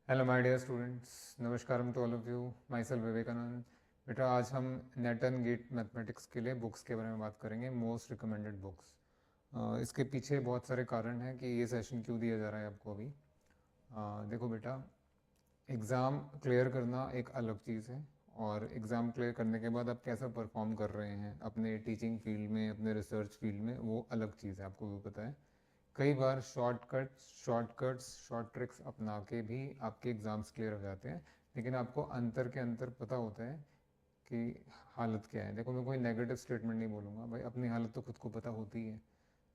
Hello my dear students, namaskaram to all of you. Myself Vivekananda. बेटा, आज हम net and gate mathematics के लिए बुक्स के बारे में बात करेंगे, मोस्ट रिकमेंडेड बुक्स। इसके पीछे बहुत सारे कारण हैं कि ये सेशन क्यों दिया जा रहा है आपको अभी। देखो बेटा, एग्ज़ाम क्लियर करना एक अलग चीज़ है और एग्ज़ाम क्लियर करने के बाद आप कैसा परफॉर्म कर रहे हैं अपने टीचिंग फील्ड में, अपने रिसर्च फील्ड में, वो अलग चीज़ है, आपको भी पता है। कई बार शॉर्ट ट्रिक्स अपना के भी आपके एग्ज़ाम्स क्लियर हो जाते हैं, लेकिन आपको अंतर के अंतर पता होता है कि हालत क्या है। देखो, मैं कोई नेगेटिव स्टेटमेंट नहीं बोलूँगा भाई, अपनी हालत तो खुद को पता होती है।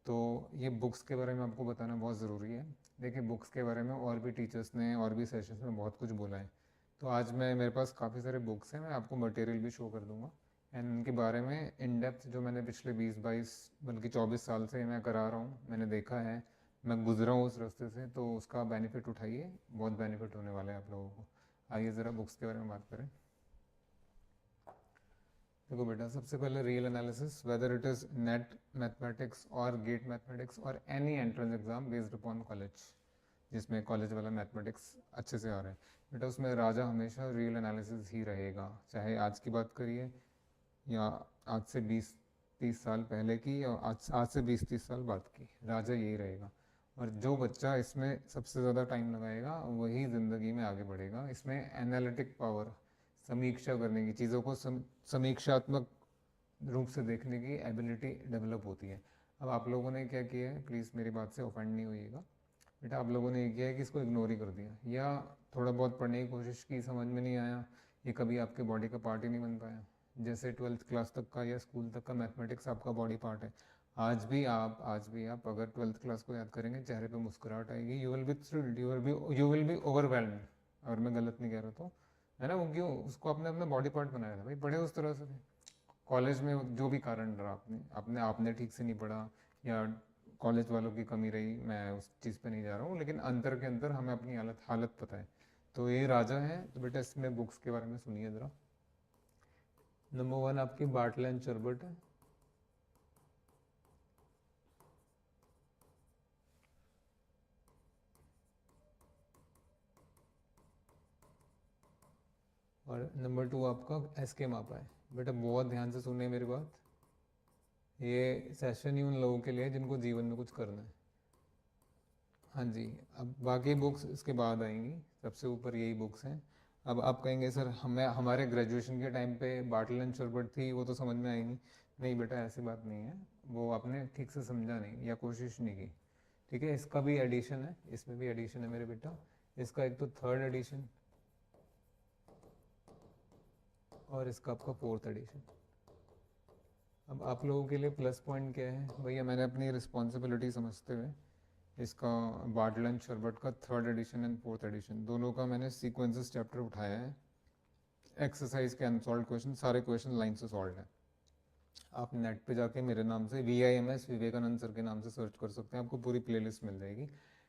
तो ये बुक्स के बारे में आपको बताना बहुत ज़रूरी है। देखिए, बुक्स के बारे में और भी टीचर्स ने और भी सेशंस में बहुत कुछ बोला है। तो आज मेरे पास काफ़ी सारे बुक्स हैं, मैं आपको मटेरियल भी शो कर दूँगा एंड उनके बारे में इन डेप्थ, जो मैंने पिछले 20-22 बल्कि 24 साल से मैं करा रहा हूँ, मैंने देखा है, मैं गुजरा हूँ उस रास्ते से, तो उसका बेनिफिट उठाइए, बहुत बेनिफिट होने वाला है आप लोगों को। आइए ज़रा बुक्स के बारे में बात करें। देखो बेटा, सबसे पहले real analysis, whether it is net mathematics और गेट मैथमेटिक्स और any entrance exam based upon college, जिसमें कॉलेज वाला मैथमेटिक्स अच्छे से आ रहा है बेटा, उसमें राजा हमेशा रियल एनालिसिस ही रहेगा। चाहे आज की बात करिए या आज से 20-30 साल पहले की, या आज से 20-30 साल बाद की, राजा यही रहेगा। और जो बच्चा इसमें सबसे ज़्यादा टाइम लगाएगा वही ज़िंदगी में आगे बढ़ेगा। इसमें एनालिटिक पावर, समीक्षा करने की, चीज़ों को समीक्षात्मक रूप से देखने की एबिलिटी डेवलप होती है। अब आप लोगों ने क्या किया है, प्लीज़ मेरी बात से ऑफेंड नहीं होइएगा बेटा, आप लोगों ने ये किया है कि इसको इग्नोर ही कर दिया, या थोड़ा बहुत पढ़ने की कोशिश की, समझ में नहीं आया, ये कभी आपके बॉडी का पार्ट ही नहीं बन पाया। जैसे 12th क्लास तक का या स्कूल तक का मैथमेटिक्स आपका बॉडी पार्ट है। आज भी आप अगर 12th क्लास को याद करेंगे, चेहरे पे मुस्कुराहट आएगी, you will be thrilled, you will be overwhelmed. अगर मैं गलत नहीं कह रहा तो, है ना, वो क्यों उसको आपने अपना बॉडी पार्ट बनाया था भाई, पढ़े उस तरह से। कॉलेज में जो भी कारण रहा, आपने आपने आपने ठीक से नहीं पढ़ा या कॉलेज वालों की कमी रही, मैं उस चीज़ पे नहीं जा रहा हूँ, लेकिन अंतर के अंदर हमें अपनी हालत हालत पता है। तो ये राजा है, तो बेटा इसमें बुक्स के बारे में सुनिए ज़रा। नंबर 1 आपकी बाटल एंड चर्बट है। और नंबर 2 आपका एस के मापा है। बेटा बहुत ध्यान से सुनिए मेरी बात, ये सेशन ही उन लोगों के लिए है जिनको जीवन में कुछ करना है। हाँ जी। अब बाकी बुक्स इसके बाद आएंगी, सबसे ऊपर यही बुक्स हैं। अब आप कहेंगे सर, हमें हमारे ग्रेजुएशन के टाइम पे बाटल एंड शरबत थी, वो तो समझ में आई नहीं। नहीं बेटा, ऐसी बात नहीं है, वो आपने ठीक से समझा नहीं या कोशिश नहीं की। ठीक है, इसका भी एडिशन है, इसमें भी एडिशन है मेरे बेटा। इसका एक तो थर्ड एडिशन और इसका आपका फोर्थ एडिशन। अब आप लोगों के लिए प्लस पॉइंट क्या है भैया, मैंने अपनी रिस्पॉन्सिबिलिटी समझते हुए इसका बाटल एंड शरबट का third edition and fourth edition दोनों का मैंने सीक्वेंसेस चैप्टर उठाया है। एक्सरसाइज के अनसॉल्व क्वेश्चन, सारे क्वेश्चन लाइन से सॉल्व है। आप नेट पे जाके मेरे नाम से VIMS विवेकानंद सर के नाम से सर्च कर सकते हैं, आपको पूरी प्लेलिस्ट मिल जाएगी।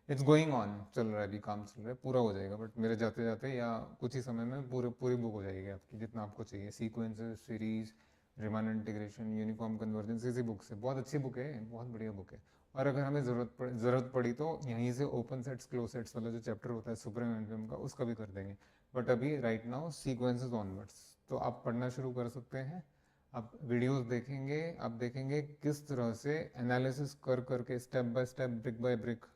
इट्स गोइंग ऑन, चल रहा है अभी, काम चल रहा है, पूरा हो जाएगा, बट मेरे जाते जाते या कुछ ही समय में पूरी बुक हो जाएगी आपकी, जितना आपको चाहिए। Sequences, series, Riemann integration, uniform convergence, इसी बुक से, बहुत अच्छी बुक है, बहुत बढ़िया बुक है। और अगर हमें ज़रूरत पड़ी तो यहीं से ओपन सेट्स क्लोज सेट्स वाला जो चैप्टर होता है सुप्रीम एंड का, उसका भी कर देंगे। बट अभी राइट नाउ सीक्वेंसेस ऑनवर्ड्स, तो आप पढ़ना शुरू कर सकते हैं। आप वीडियोस देखेंगे, आप देखेंगे किस तरह से एनालिसिस कर करके, step by step, brick by brick,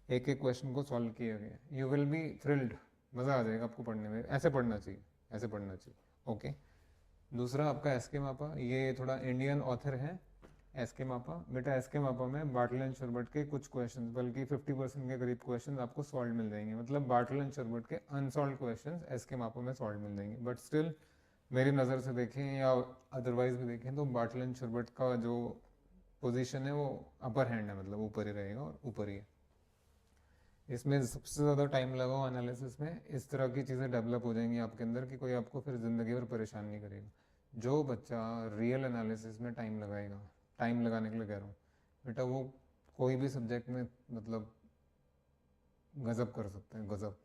एक एक क्वेश्चन को सॉल्व किया गया। यू विल बी थ्रिल्ड, मज़ा आ जाएगा आपको पढ़ने में, ऐसे पढ़ना चाहिए, ऐसे पढ़ना चाहिए। ओके। दूसरा आपका एस के मापा, ये थोड़ा इंडियन ऑथर है। एस के मापा, बेटा एस के मापा में बाटल एंड शरबट के कुछ क्वेश्चन, बल्कि 50% के करीब क्वेश्चन आपको सॉल्व मिल जाएंगे। मतलब बाटल एंड शरबट के अनसॉल्व क्वेश्चन एस के मापा में सॉल्व मिल जाएंगे। बट स्टिल मेरी नज़र से देखें या अदरवाइज भी देखें तो बाटल एंड शरबट का जो पोजीशन है वो अपर हैंड है, मतलब ऊपर ही रहेगा और ऊपर ही है। इसमें सबसे ज़्यादा टाइम लगाओ एनालिसिस में, इस तरह की चीज़ें डेवलप हो जाएंगी आपके अंदर कि कोई आपको फिर ज़िंदगी भर परेशान नहीं करेगा। जो बच्चा रियल एनालिसिस में टाइम लगाएगा, टाइम लगाने के लिए कह रहा हूँ बेटा, वो कोई भी सब्जेक्ट में मतलब गज़ब कर सकते हैं, गज़ब।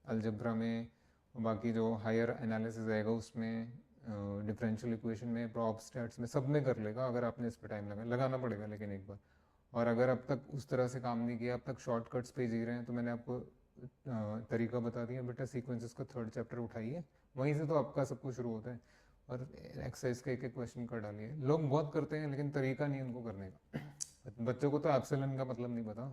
अलजब्रा में, बाकी जो हायर एनालिसिस आएगा उसमें, डिफरेंशियल इक्वेशन में, प्रॉप स्टैट्स में, सब में कर लेगा अगर आपने इस पर टाइम लगाना पड़ेगा लेकिन एक बार। और अगर अब तक उस तरह से काम नहीं किया, अब तक शॉर्टकट्स पे जी रहे हैं, तो मैंने आपको तरीका बता दिया बेटा, सीक्वेंसेस का थर्ड चैप्टर उठाइए, वहीं से तो आपका सब कुछ शुरू होता है, और एक्सरसाइज का एक एक क्वेश्चन कर डालिए। लोग बहुत करते हैं लेकिन तरीका नहीं उनको करने का। बच्चों को तो एप्सिलॉन का मतलब नहीं पता।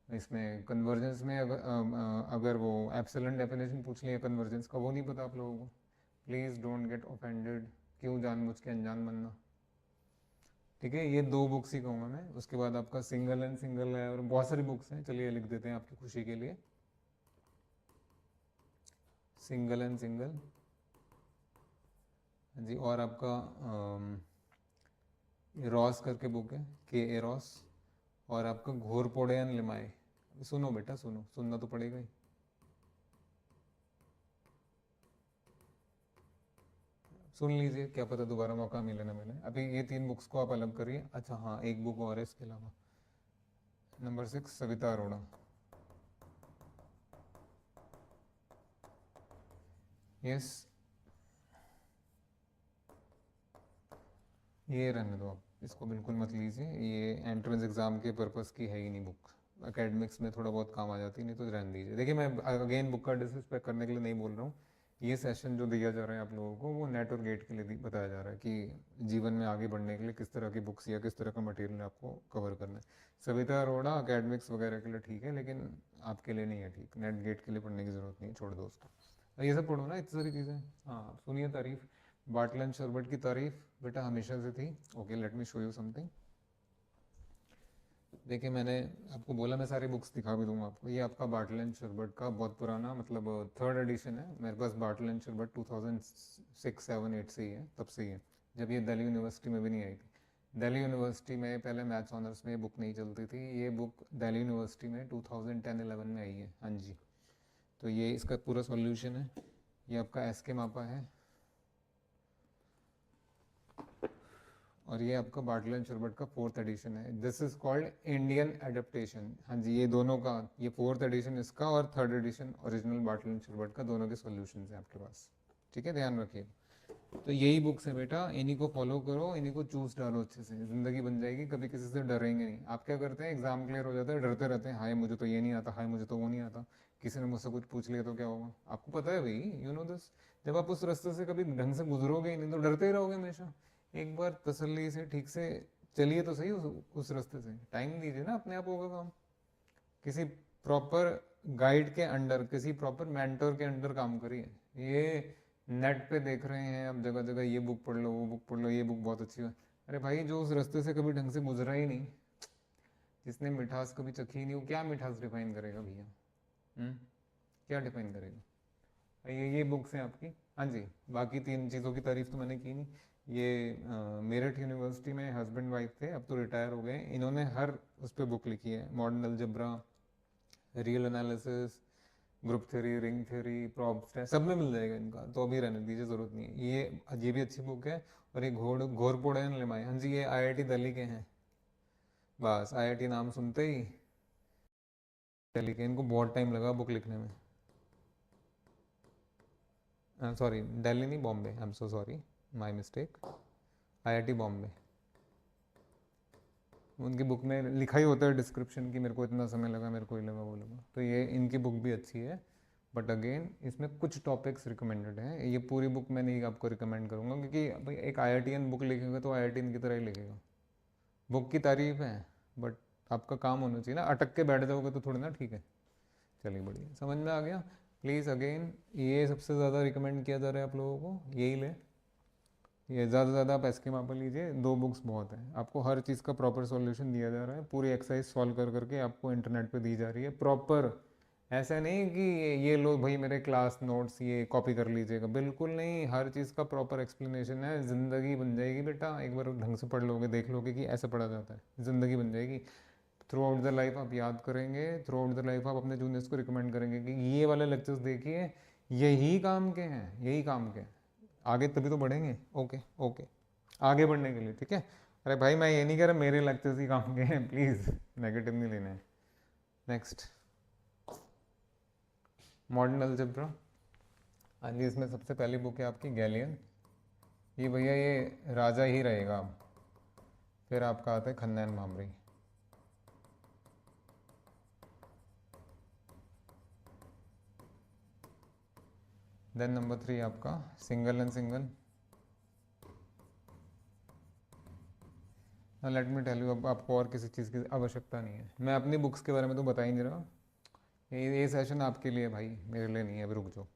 इसमें कन्वर्जेंस में अगर वो एप्सिलॉन डेफिनेशन पूछ लिया कन्वर्जेंस का, वो नहीं पता आप लोगों को, प्लीज़ डोंट गेट ऑफेंडेड। क्यों जानबूझ के अनजान बनना, ठीक है। ये 2 बुक्स ही कहूँगा मैं, उसके बाद आपका सिंगल एंड सिंगल है और बहुत सारी बुक्स हैं, चलिए लिख देते हैं आपकी खुशी के लिए, सिंगल एंड सिंगल। जी, और आपका रॉस करके बुक है, के ए रॉस, और आपका घोरपोड़े लिमाए। सुनो बेटा सुनो, सुनना तो पड़ेगा ही। सुन लीजिए, क्या पता दोबारा मौका मिले ना मिले। अभी ये 3 बुक्स को आप अलग करिए। अच्छा हाँ, एक बुक और है इसके अलावा, नंबर 6 सविता अरोड़ा। यस, ये रहने दो आप, इसको बिल्कुल मत लीजिए, ये एंट्रेंस एग्ज़ाम के पर्पस की है ही नहीं बुक। एकेडमिक्स में थोड़ा बहुत काम आ जाती है, नहीं तो रहने दीजिए। देखिए, मैं अगेन बुक का डिसरिस्पेक्ट करने के लिए नहीं बोल रहा हूँ। ये सेशन जो दिया जा रहा है आप लोगों को, वो नेट और गेट के लिए बताया जा रहा है कि जीवन में आगे बढ़ने के लिए किस तरह की बुक्स या किस तरह का मटेरियल आपको कवर करना है। सविता अरोड़ा अकेडमिक्स वगैरह के लिए ठीक है, लेकिन आपके लिए नहीं है ठीक। नेट गेट के लिए पढ़ने की ज़रूरत नहीं है, छोड़ दो उसको। ये सब पढ़ो ना, इतनी सारी चीज़ें। हाँ सुनिए, तारीफ बाटलन शरबत की तारीफ बेटा हमेशा से थी। Okay, let me show you something. देखिए, मैंने आपको बोला मैं सारी बुक्स दिखा भी दूंगा आपको। ये आपका बाटल एंड शरबट का बहुत पुराना, मतलब 3rd एडिशन है मेरे पास। बाटल एंड शरबट 2006, 7, 8 से ही है, तब से ही है, जब ये दिल्ली यूनिवर्सिटी में भी नहीं आई थी। दिल्ली यूनिवर्सिटी में पहले मैथ्स ऑनर्स में ये बुक नहीं चलती थी। ये बुक दिल्ली यूनिवर्सिटी में 2010-11 में आई है। हाँ जी, तो ये इसका पूरा सॉल्यूशन है। ये आपका एस के मापा है, और ये आपका बाटल एंड शरबट का 4th एडिशन है। This is called Indian adaptation. हाँ जी, ये दोनों का, ये 4th एडिशन इसका और 3rd edition original Bartle and Sherbert का, दोनों के सॉल्यूशंस हैं आपके पास, ठीक है, ध्यान रखिए। तो यही बुक्स है बेटा, इन्हीं को फॉलो करो, इन्हीं को चूज डालो अच्छे से, जिंदगी बन जाएगी। कभी किसी से डरेंगे नहीं। आप क्या करते हैं, एग्जाम क्लियर हो जाता है, डरते रहते हैं, हाय मुझे तो ये नहीं आता, हाय मुझे तो वो नहीं आता, किसी ने मुझसे कुछ पूछ लिया तो क्या होगा। आपको पता है भाई, यू नो दिस। जब आप उस रास्ते से कभी ढंग से गुजरोगे ही नहीं तो डरते ही रहोगे हमेशा। एक बार तसल्ली से ठीक से चलिए तो सही, उस रास्ते से टाइम दीजिए ना, अपने आप होगा काम। किसी प्रॉपर गाइड के अंडर, किसी प्रॉपर मेंटर के अंडर काम करिए। ये नेट पे देख रहे हैं अब जगह जगह, ये बुक पढ़ लो, वो बुक पढ़ लो, ये बुक बहुत अच्छी है। अरे भाई, जो उस रास्ते से कभी ढंग से गुजरा ही नहीं, जिसने मिठास कभी चखी ही नहीं, वो क्या मिठास डिफाइन करेगा भैया? क्या डिफाइन करेगा? ये बुक्स हैं आपकी। हाँ जी, बाकी 3 चीज़ों की तारीफ तो मैंने की नहीं। ये मेरठ यूनिवर्सिटी में हस्बैंड वाइफ थे, अब तो रिटायर हो गए। इन्होंने हर उस पर बुक लिखी है, modern algebra, real analysis, group theory, ring theory, प्रॉब्स, सब में मिल जाएगा इनका, तो अभी रहने दीजिए, ज़रूरत नहीं है। ये भी अच्छी बुक है। और ये घोरपोड़े लिमाए, हाँ जी, ये आईआईटी दिल्ली के हैं। बस आईआईटी नाम सुनते ही दिल्ली के, इनको बहुत टाइम लगा बुक लिखने में। सॉरी, दिल्ली नहीं, Bombay, I am so sorry, my mistake, IIT Bombay. उनकी बुक में लिखा ही होता है डिस्क्रिप्शन की, मेरे को इतना समय लगा, मेरे को ही लगा, वो लगा। तो ये इनकी बुक भी अच्छी है, बट अगेन इसमें कुछ टॉपिक्स रिकमेंडेड हैं। ये पूरी बुक मैं नहीं आपको रिकमेंड करूँगा, क्योंकि भाई एक आईआईटीएन बुक लिखेगा तो आईआईटीएन की तरह ही लिखेगा। बुक की तारीफ है, बट आपका काम होना चाहिए ना, अटक के बैठ जाओगे तो थोड़ी ना ठीक है। चलिए बढ़िया, समझ में आ गया। प्लीज़ अगेन, ये सबसे ज़्यादा रिकमेंड किया जा रहा है आप लोगों को, यही ले। ये ज़्यादा से ज़्यादा आप एस के मापा लीजिए, 2 बुक्स बहुत है। आपको हर चीज़ का प्रॉपर सॉल्यूशन दिया जा रहा है, पूरी एक्सरसाइज सॉल्व कर करके आपको इंटरनेट पे दी जा रही है प्रॉपर। ऐसा नहीं कि ये लो भाई मेरे क्लास नोट्स ये कॉपी कर लीजिएगा, बिल्कुल नहीं। हर चीज़ का प्रॉपर एक्सप्लेनेशन है। ज़िंदगी बन जाएगी बेटा, एक बार ढंग से पढ़ लोगे, देख लोगे कि ऐसे पढ़ा जाता है, ज़िंदगी बन जाएगी। थ्रू आउट द लाइफ आप याद करेंगे, थ्रू आउट द लाइफ आप अपने जूनियर्स को रिकमेंड करेंगे कि ये वाले लेक्चर्स देखिए, यही काम के हैं, यही काम के हैं। आगे तभी तो बढ़ेंगे। ओके ओके, आगे बढ़ने के लिए, ठीक है। अरे भाई, मैं ये नहीं कह रहा मेरे लेक्चर्स ही काम के हैं, प्लीज़ नेगेटिव नहीं लेना है। Next, modern algebra. हाँ जी, इसमें सबसे पहली बुक है आपकी गैलियन। ये भैया ये राजा ही रहेगा अब। फिर आपका आता है खन्ना एंड मामरी। देन नंबर 3 आपका single and single. Let me tell you, अब आपको और किसी चीज़ की आवश्यकता नहीं है, मैं अपनी बुक्स के बारे में तो बता ही नहीं रहा। ये सेशन आपके लिए भाई, मेरे लिए नहीं है। अभी रुक जाओ,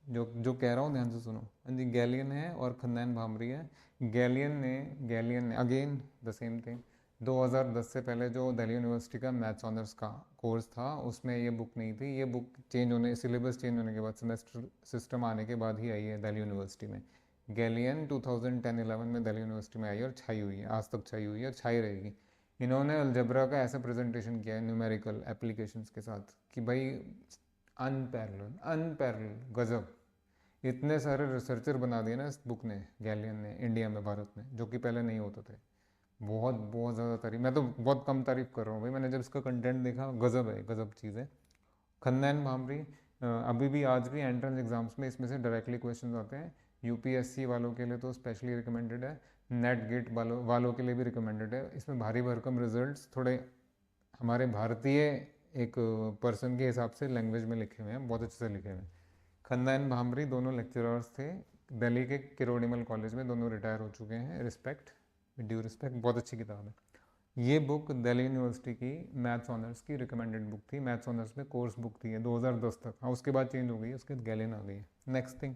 जो जो कह रहा हूँ ध्यान से सुनो। हाँ जी, गैलियन है और खन्नैन भामरी है। गैलियन ने अगेन द सेम थिंग, 2010 से पहले जो दिल्ली यूनिवर्सिटी का मैथ्स ऑनर्स का कोर्स था उसमें ये बुक नहीं थी। ये बुक चेंज होने, सिलेबस चेंज होने के बाद, सेमेस्टर सिस्टम आने के बाद ही आई है दिल्ली यूनिवर्सिटी में। गैलियन 2010-11 में दिल्ली यूनिवर्सिटी में आई और छाई हुई है, आज तक छाई हुई है और छाई रहेगी। इन्होंने अलजबरा का ऐसा प्रेजेंटेशन किया है न्यूमेरिकल एप्लीकेशंस के साथ कि भाई अनपैरेलल गजब। इतने सारे रिसर्चर बना दिए ना इस बुक ने, गैलियन ने, इंडिया में, भारत में, जो कि पहले नहीं होते थे। बहुत बहुत ज़्यादा तारीफ, मैं तो बहुत कम तारीफ कर रहा हूँ भाई, मैंने जब इसका कंटेंट देखा गजब है, गजब चीज़ है। खन्नैन भामरी अभी भी, आज भी एंट्रेंस एग्जाम्स में इसमें से डायरेक्टली क्वेश्चन आते हैं। यूपीएससी वालों के लिए तो स्पेशली रिकमेंडेड है, नेट गेट वालों के लिए भी रिकमेंडेड है। इसमें भारी भरकम रिजल्ट्स थोड़े हमारे भारतीय एक पर्सन के हिसाब से लैंग्वेज में लिखे हुए हैं, बहुत अच्छे से लिखे हुए हैं। खन्नैन भामरी दोनों लेक्चरर्स थे दिल्ली के किरोड़ीमल कॉलेज में, दोनों रिटायर हो चुके हैं, रिस्पेक्ट, ड्यू रिस्पेक्ट। बहुत अच्छी किताब है ये बुक। दिल्ली यूनिवर्सिटी की मैथ्स ऑनर्स की रिकमेंडेड बुक थी, मैथ्स ऑनर्स में कोर्स बुक थी 2010 तक। हाँ, उसके बाद चेंज हो गई, उसके बाद गैलियन आ गई है। नेक्स्ट थिंग,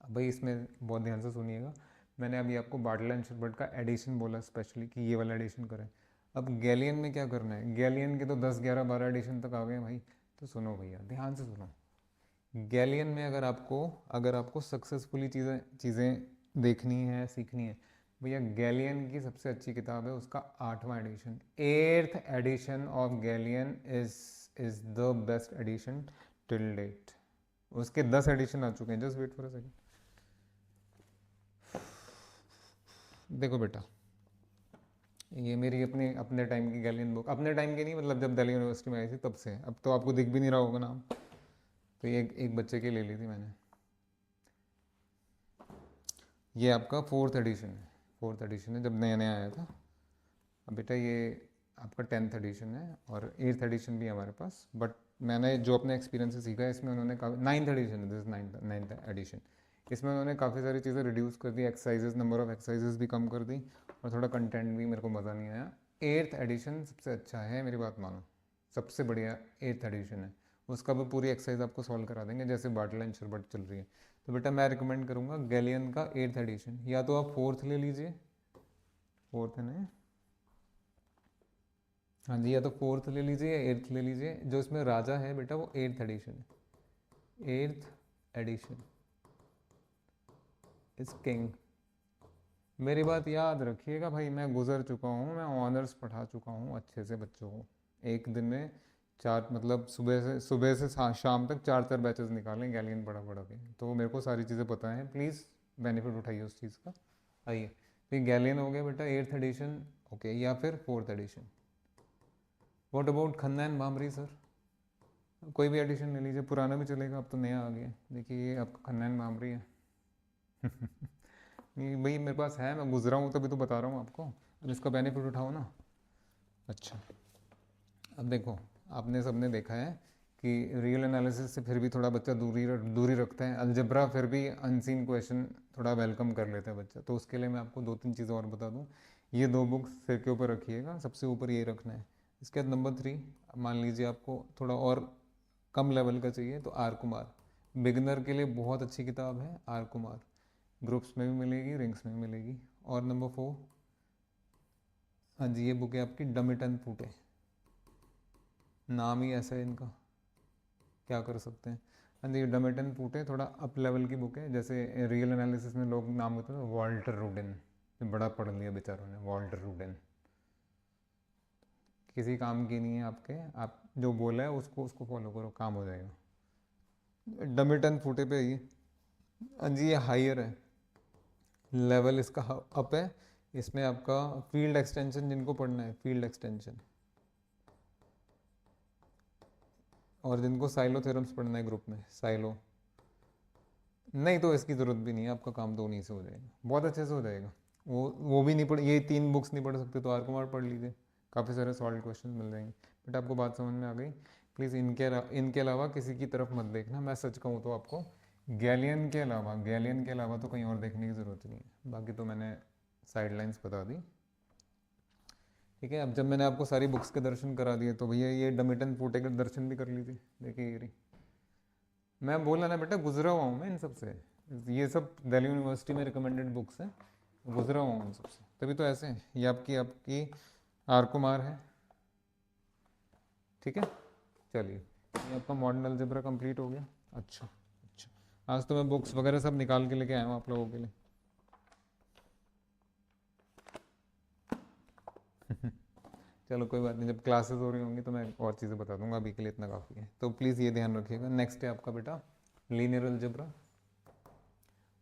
अब भाई इसमें बहुत ध्यान से सुनिएगा, मैंने अभी आपको बाटला एंड शरबट का एडिशन बोला स्पेशली कि ये वाला एडिशन करें। अब गैलियन में क्या करना है, गैलियन के तो 10, 11, 12 एडिशन तक आ गए भाई। तो सुनो भैया, ध्यान से सुनो। गैलियन में अगर आपको सक्सेसफुली चीज़ें चीज़ें देखनी है, सीखनी है भैया, गैलियन की सबसे अच्छी किताब है उसका 8वां edition, 8th edition of Gallian is the best edition till date. उसके 10 एडिशन आ चुके हैं, just wait for a second. देखो बेटा, ये मेरी अपने टाइम की गैलियन बुक, अपने टाइम की नहीं, मतलब जब दिल्ली यूनिवर्सिटी में आई थी तब से। अब तो आपको दिख भी नहीं रहा होगा नाम, तो ये एक बच्चे की ले ली थी मैंने। ये आपका 4th एडिशन है, 4th एडिशन है, जब नया नया आया था। अब बेटा ये आपका 10th एडिशन है और 8th एडिशन भी है हमारे पास, बट मैंने जो अपने एक्सपीरियंस से सीखा है इसमें उन्होंने 9th एडिशन है, दिस इज 9th एडिशन। इसमें उन्होंने काफ़ी सारी चीज़ें रिड्यूस कर दी, एक्सरसाइजेज, नंबर ऑफ एक्सरसाइजेज भी कम कर दी, और थोड़ा कंटेंट भी मेरे को मज़ा नहीं आया। 8th एडिशन सबसे अच्छा है, मेरी बात मानो, सबसे बढ़िया 8th एडिशन है। उसका भी पूरी एक्सरसाइज आपको सॉल्व करा देंगे, जैसे बाटला एंड शरबट चल रही है। तो बेटा मैं रिकमेंड करूँगा गैलियन का 8th एडिशन, या तो आप 4th ले लीजिए, 4th है ना, हाँ जी, या तो 4th ले लीजिए या 8th ले लीजिए। जो इसमें राजा है बेटा वो 8th एडिशन है, 8th एडिशन इज किंग। मेरी बात याद रखिएगा भाई, मैं गुजर चुका हूँ, मैं ऑनर्स पढ़ा चुका हूँ अच्छे से बच्चों को। एक दिन में 4, मतलब सुबह से शाम तक 4 4 बैचेस निकालें गैलियन पढ़ा के, तो मेरे को सारी चीज़ें पता हैं। प्लीज़ बेनिफिट उठाइए उस चीज़ का। आइए, तो ये गैलियन हो गया बेटा 8th एडिशन, ओके, या फिर 4th edition. What about Khanna and Bhambri sir? कोई भी एडिशन ले लीजिए, पुराना भी चलेगा, अब तो नया आ गया। देखिए ये आपका खन्नैन भामरी है। नहीं भाई, मेरे पास है, मैं गुजरा हूँ तभी तो बता रहा हूँ आपको, अब इसका बेनिफिट उठाओ ना। अच्छा, अब देखो, आपने सबने देखा है कि रियल एनालिसिस से फिर भी थोड़ा बच्चा दूरी रखता है, अलजबरा फिर भी अनसीन क्वेश्चन थोड़ा वेलकम कर लेता है बच्चा। तो उसके लिए मैं आपको 2 3 चीज़ें और बता दूँ। ये 2 बुक्स सिर के ऊपर रखिएगा, सबसे ऊपर ये रखना है। इसके बाद नंबर 3, मान लीजिए आपको थोड़ा और कम लेवल का चाहिए, तो आर कुमार, बिगनर के लिए बहुत अच्छी किताब है आर कुमार, ग्रुप्स में भी मिलेगी, रिंग्स में भी मिलेगी। और नंबर 4, हाँ जी, ये बुक है आपकी डमिटन फूटे, नाम ही ऐसा है इनका, क्या कर सकते हैं। हाँ जी, डमिटन फूटे थोड़ा अप लेवल की बुक है, जैसे रियल एनालिसिस में लोग नाम होते हैं, वॉल्टर रूडन, बड़ा पढ़ लिया बेचारों ने, वॉल्टर रूडन किसी काम की नहीं है आपके, आप जो बोला है उसको उसको फॉलो करो, काम हो जाएगा। डमिटन फूटे पे ये, हाँ जी, ये हायर है, लेवल इसका अप है। इसमें आपका फील्ड एक्सटेंशन, जिनको पढ़ना है फील्ड एक्सटेंशन, और जिनको साइलो थ्योरम्स पढ़ना है ग्रुप में, साइलो, नहीं तो इसकी ज़रूरत भी नहीं है, आपका काम तो उन्हीं से हो जाएगा, बहुत अच्छे से हो जाएगा। वो भी नहीं पढ़, ये 3 बुक्स नहीं पढ़ सकते तो आर कुमार पढ़ लीजिए, काफ़ी सारे सॉल्व क्वेश्चन मिल जाएंगे। बट आपको बात समझ में आ गई। प्लीज़ इनके अलावा किसी की तरफ मत देखना। मैं सच कहूँ तो आपको गैलियन के अलावा तो कहीं और देखने की ज़रूरत नहीं है। बाकी तो मैंने साइडलाइंस बता दी, ठीक है। अब जब मैंने आपको सारी बुक्स के दर्शन करा दिए तो भैया ये डमिटन पोटे के दर्शन भी कर लीजिए। देखिए ये रही, मैं बोला ना बेटा गुजरा हुआ हूँ मैं इन सब से। ये सब दिल्ली यूनिवर्सिटी में रिकमेंडेड बुक्स हैं, गुजरा हुआ हूँ इन सबसे, तभी तो ऐसे हैं। ये आपकी आपकी आर कुमार है, ठीक है। चलिए ये आपका मॉडर्न अलजेब्रा कंप्लीट हो गया। अच्छा अच्छा, आज तो मैं बुक्स वगैरह सब निकाल के लेके आया हूँ आप लोगों के लिए। चलो कोई बात नहीं, जब क्लासेस हो रही होंगी तो मैं और चीज़ें बता दूंगा, अभी के लिए इतना काफ़ी है। तो प्लीज़ ये ध्यान रखिएगा। नेक्स्ट है आपका बेटा लीनियर अलजेब्रा।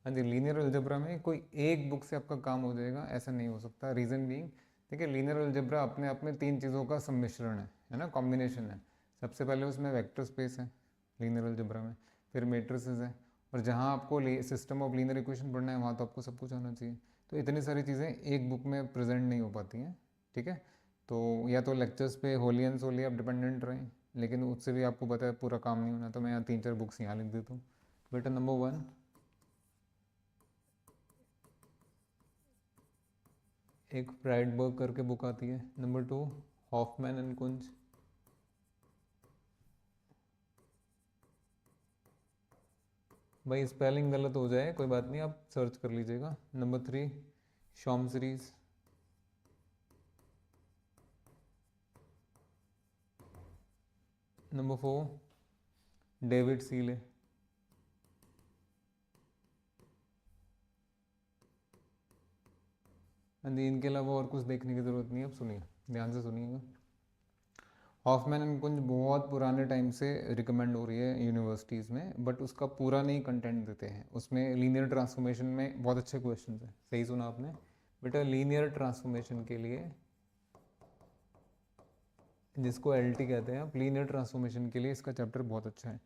हाँ जी, लीनियर अलजेब्रा में कोई एक बुक से आपका काम हो जाएगा ऐसा नहीं हो सकता। रीज़न बीइंग, देखिए लीनियर अलजेब्रा अपने आप में तीन चीज़ों का सम्मिश्रण है ना, कॉम्बिनेशन है। सबसे पहले उसमें वेक्टर स्पेस है लीनियर अलजेब्रा में, फिर मैट्रिसेस है, और जहाँ आपको सिस्टम ऑफ लीनियर इक्वेशन पढ़ना है वहाँ तो आपको सब कुछ आना चाहिए। तो इतनी सारी चीज़ें एक बुक में प्रेजेंट नहीं हो पाती हैं, ठीक है। तो या तो लेक्चर्स पे होली एंड सोली आप डिपेंडेंट रहें, लेकिन उससे भी आपको पता है पूरा काम नहीं होना। तो मैं यहाँ 3-4 बुक्स यहाँ लिख देता हूँ बेटा। नंबर 1 एक फ्राइडबर्ग करके बुक आती है। नंबर 2 हॉफमैन एंड कुंज। भाई स्पेलिंग गलत हो जाए कोई बात नहीं, आप सर्च कर लीजिएगा। Number 3 Schaum series. Number 4 David Seeley. हाँ इनके अलावा और कुछ देखने की ज़रूरत नहीं है। अब सुनिए, ध्यान से सुनिएगा। हॉफमैन एंड कुंज बहुत पुराने टाइम से रिकमेंड हो रही है यूनिवर्सिटीज़ में, बट उसका पूरा नहीं कंटेंट देते हैं। उसमें लीनियर ट्रांसफॉर्मेशन में बहुत अच्छे क्वेश्चन हैं। सही सुना आपने बेटा, लीनियर ट्रांसफॉर्मेशन के लिए, जिसको एलटी कहते हैं आप, लीनियर ट्रांसफॉर्मेशन के लिए इसका चैप्टर बहुत अच्छा है।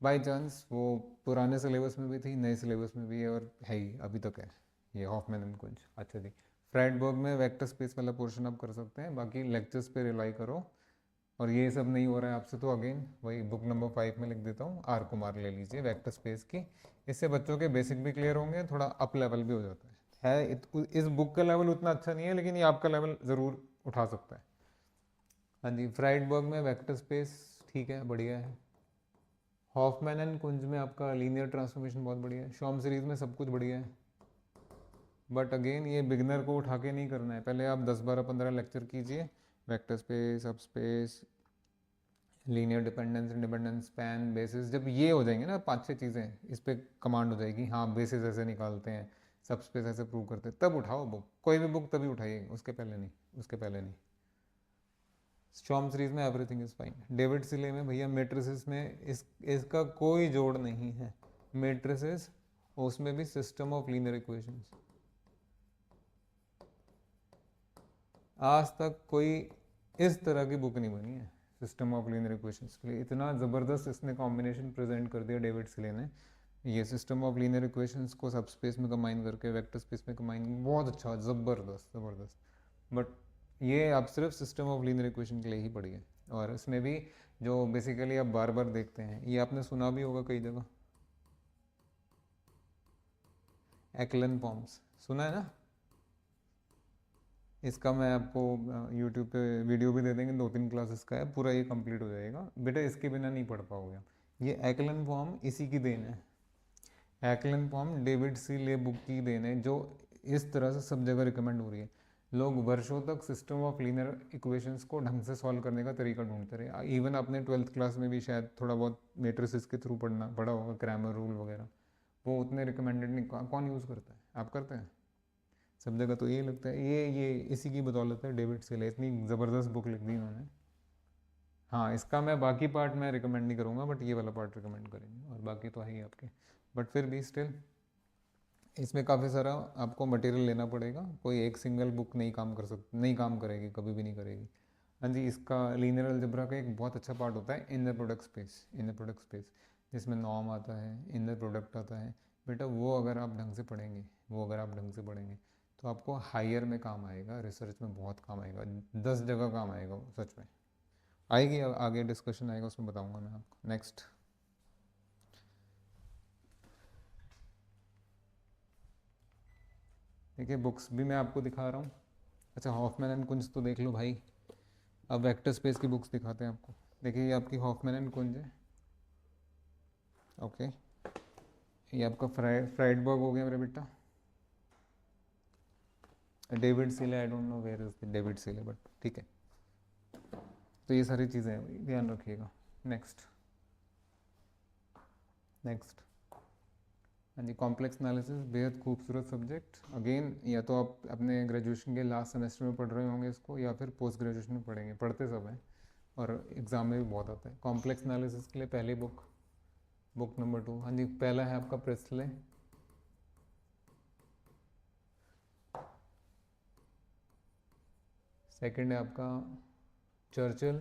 बाई चांस वो पुराने सिलेबस में भी थी, नए सिलेबस में भी है, और है ही अभी तक है ये हॉफमैन एंड कुंज। अच्छा जी, फ्राइडबर्ग में वेक्टर स्पेस वाला पोर्शन आप कर सकते हैं, बाकी लेक्चर्स पे रिलाई करो। और ये सब नहीं हो रहा है आपसे तो अगेन वही बुक नंबर 5 में लिख देता हूँ, आर कुमार ले लीजिए वेक्टर स्पेस की। इससे बच्चों के बेसिक भी क्लियर होंगे, थोड़ा अप लेवल भी हो जाता है। इस बुक का लेवल उतना अच्छा नहीं है, लेकिन ये आपका लेवल ज़रूर उठा सकता है। हाँ जी, फ्राइडबर्ग में वेक्टर स्पेस ठीक है, बढ़िया है। हॉफमैन एंड कुंज में आपका लीनियर ट्रांसफॉर्मेशन बहुत बढ़िया है। शॉम सीरीज में सब कुछ बढ़िया है, बट अगेन ये बिगनर को उठा के नहीं करना है। पहले आप 10-12-15 लेक्चर कीजिए, वेक्टर स्पेस, सब space, linear dependence, independence, span, basis. जब ये हो जाएंगे ना 5-6 चीज़ें, इस पर कमांड हो जाएगी, हाँ बेसिस ऐसे निकालते हैं, सब स्पेस ऐसे प्रूव करते हैं, तब उठाओ बुक। कोई भी बुक तभी उठाइए, उसके पहले नहीं, उसके पहले नहीं। स्टॉर्म सीरीज में एवरीथिंग इज फाइन। डेविड सिले में भैया मेट्रिसेस में इसका कोई जोड़ नहीं है। मेट्रिसेस, उसमें भी सिस्टम ऑफ लीनियर इक्वेशंस। आज तक कोई इस तरह की बुक नहीं बनी है सिस्टम ऑफ लीनियर इक्वेशंस के लिए। इतना ज़बरदस्त इसने कॉम्बिनेशन प्रेजेंट कर दिया डेविड सिले ने। ये सिस्टम ऑफ लीनियर इक्वेशंस को सब स्पेस में कंबाइन करके वेक्टर स्पेस में कंबाइन, बहुत अच्छा, ज़बरदस्त ज़बरदस्त। बट ये आप सिर्फ सिस्टम ऑफ लीनियर इक्वेशन के लिए ही पढ़ी है। और इसमें भी जो बेसिकली आप बार बार देखते हैं, ये आपने सुना भी होगा कई जगह, एक्लन फॉर्म्स, सुना है ना। इसका मैं आपको यूट्यूब पे वीडियो भी दे देंगे, 2-3 क्लासेस का है पूरा, ये कंप्लीट हो जाएगा बेटा, इसके बिना नहीं पढ़ पाओगे। ये एक्लन फॉर्म इसी की देन है। एक्लन फॉर्म डेविड सी ले बुक की देन है, जो इस तरह से सब जगह रिकमेंड हो रही है। लोग वर्षों तक सिस्टम ऑफ लीनियर इक्वेशंस को ढंग से सॉल्व करने का तरीका ढूंढते रहे। इवन आपने 12th क्लास में भी शायद थोड़ा बहुत मेट्रिसेस के थ्रू पढ़ा होगा, क्रैमर रूल वगैरह, वो उतने रिकमेंडेड नहीं। कौन यूज़ करता है, आप करते हैं सब जगह। तो ये लगता है ये इसी की बदौलत है, डेविड सेले, इतनी ज़बरदस्त बुक लिख दी उन्होंने। हाँ इसका मैं बाकी पार्ट मैं रिकमेंड नहीं करूँगा, बट ये वाला पार्ट रिकमेंड करेंगे, और बाकी तो है ही आपके। बट फिर भी स्टिल इसमें काफ़ी सारा आपको मटेरियल लेना पड़ेगा। कोई एक सिंगल बुक नहीं काम कर सकती, नहीं काम करेगी, कभी भी नहीं करेगी। हाँ जी, इसका लीनियर अलजेब्रा का एक बहुत अच्छा पार्ट होता है inner product space. Inner product space जिसमें नॉर्म आता है, इनर प्रोडक्ट आता है बेटा, वो अगर आप ढंग से पढ़ेंगे, वो अगर आप ढंग से पढ़ेंगे तो आपको हायर में काम आएगा, रिसर्च में बहुत काम आएगा, 10 जगह काम आएगा वो, सच में। आएगी, आगे डिस्कशन आएगा उसमें बताऊंगा मैं आपको। नेक्स्ट, देखिए बुक्स भी मैं आपको दिखा रहा हूँ। अच्छा, हॉफमैन एंड कुंज तो देख लो भाई। अब वेक्टर स्पेस की बुक्स दिखाते हैं आपको। देखिए ये आपकी हॉफमैन एंड कुंज है, ओके। ये आपका फ्राइडबर्ग हो गया मेरा बेटा। David Seeley, I don't know where is David Seeley, but ठीक है। तो ये सारी चीज़ें हैं भाई, ध्यान रखिएगा। नेक्स्ट नेक्स्ट, हाँ जी, कॉम्प्लेक्स एनालिसिस बेहद खूबसूरत सब्जेक्ट। अगेन या तो आप अपने ग्रेजुएशन के लास्ट सेमेस्टर में पढ़ रहे होंगे इसको, या फिर पोस्ट ग्रेजुएशन में पढ़ेंगे, पढ़ते सब हैं और एग्ज़ाम में भी बहुत आता है। कॉम्प्लेक्स एनालिसिस के लिए पहली बुक, बुक नंबर 2, हाँ जी, पहला है आपका प्रेस्ले, सेकंड है आपका चर्चिल,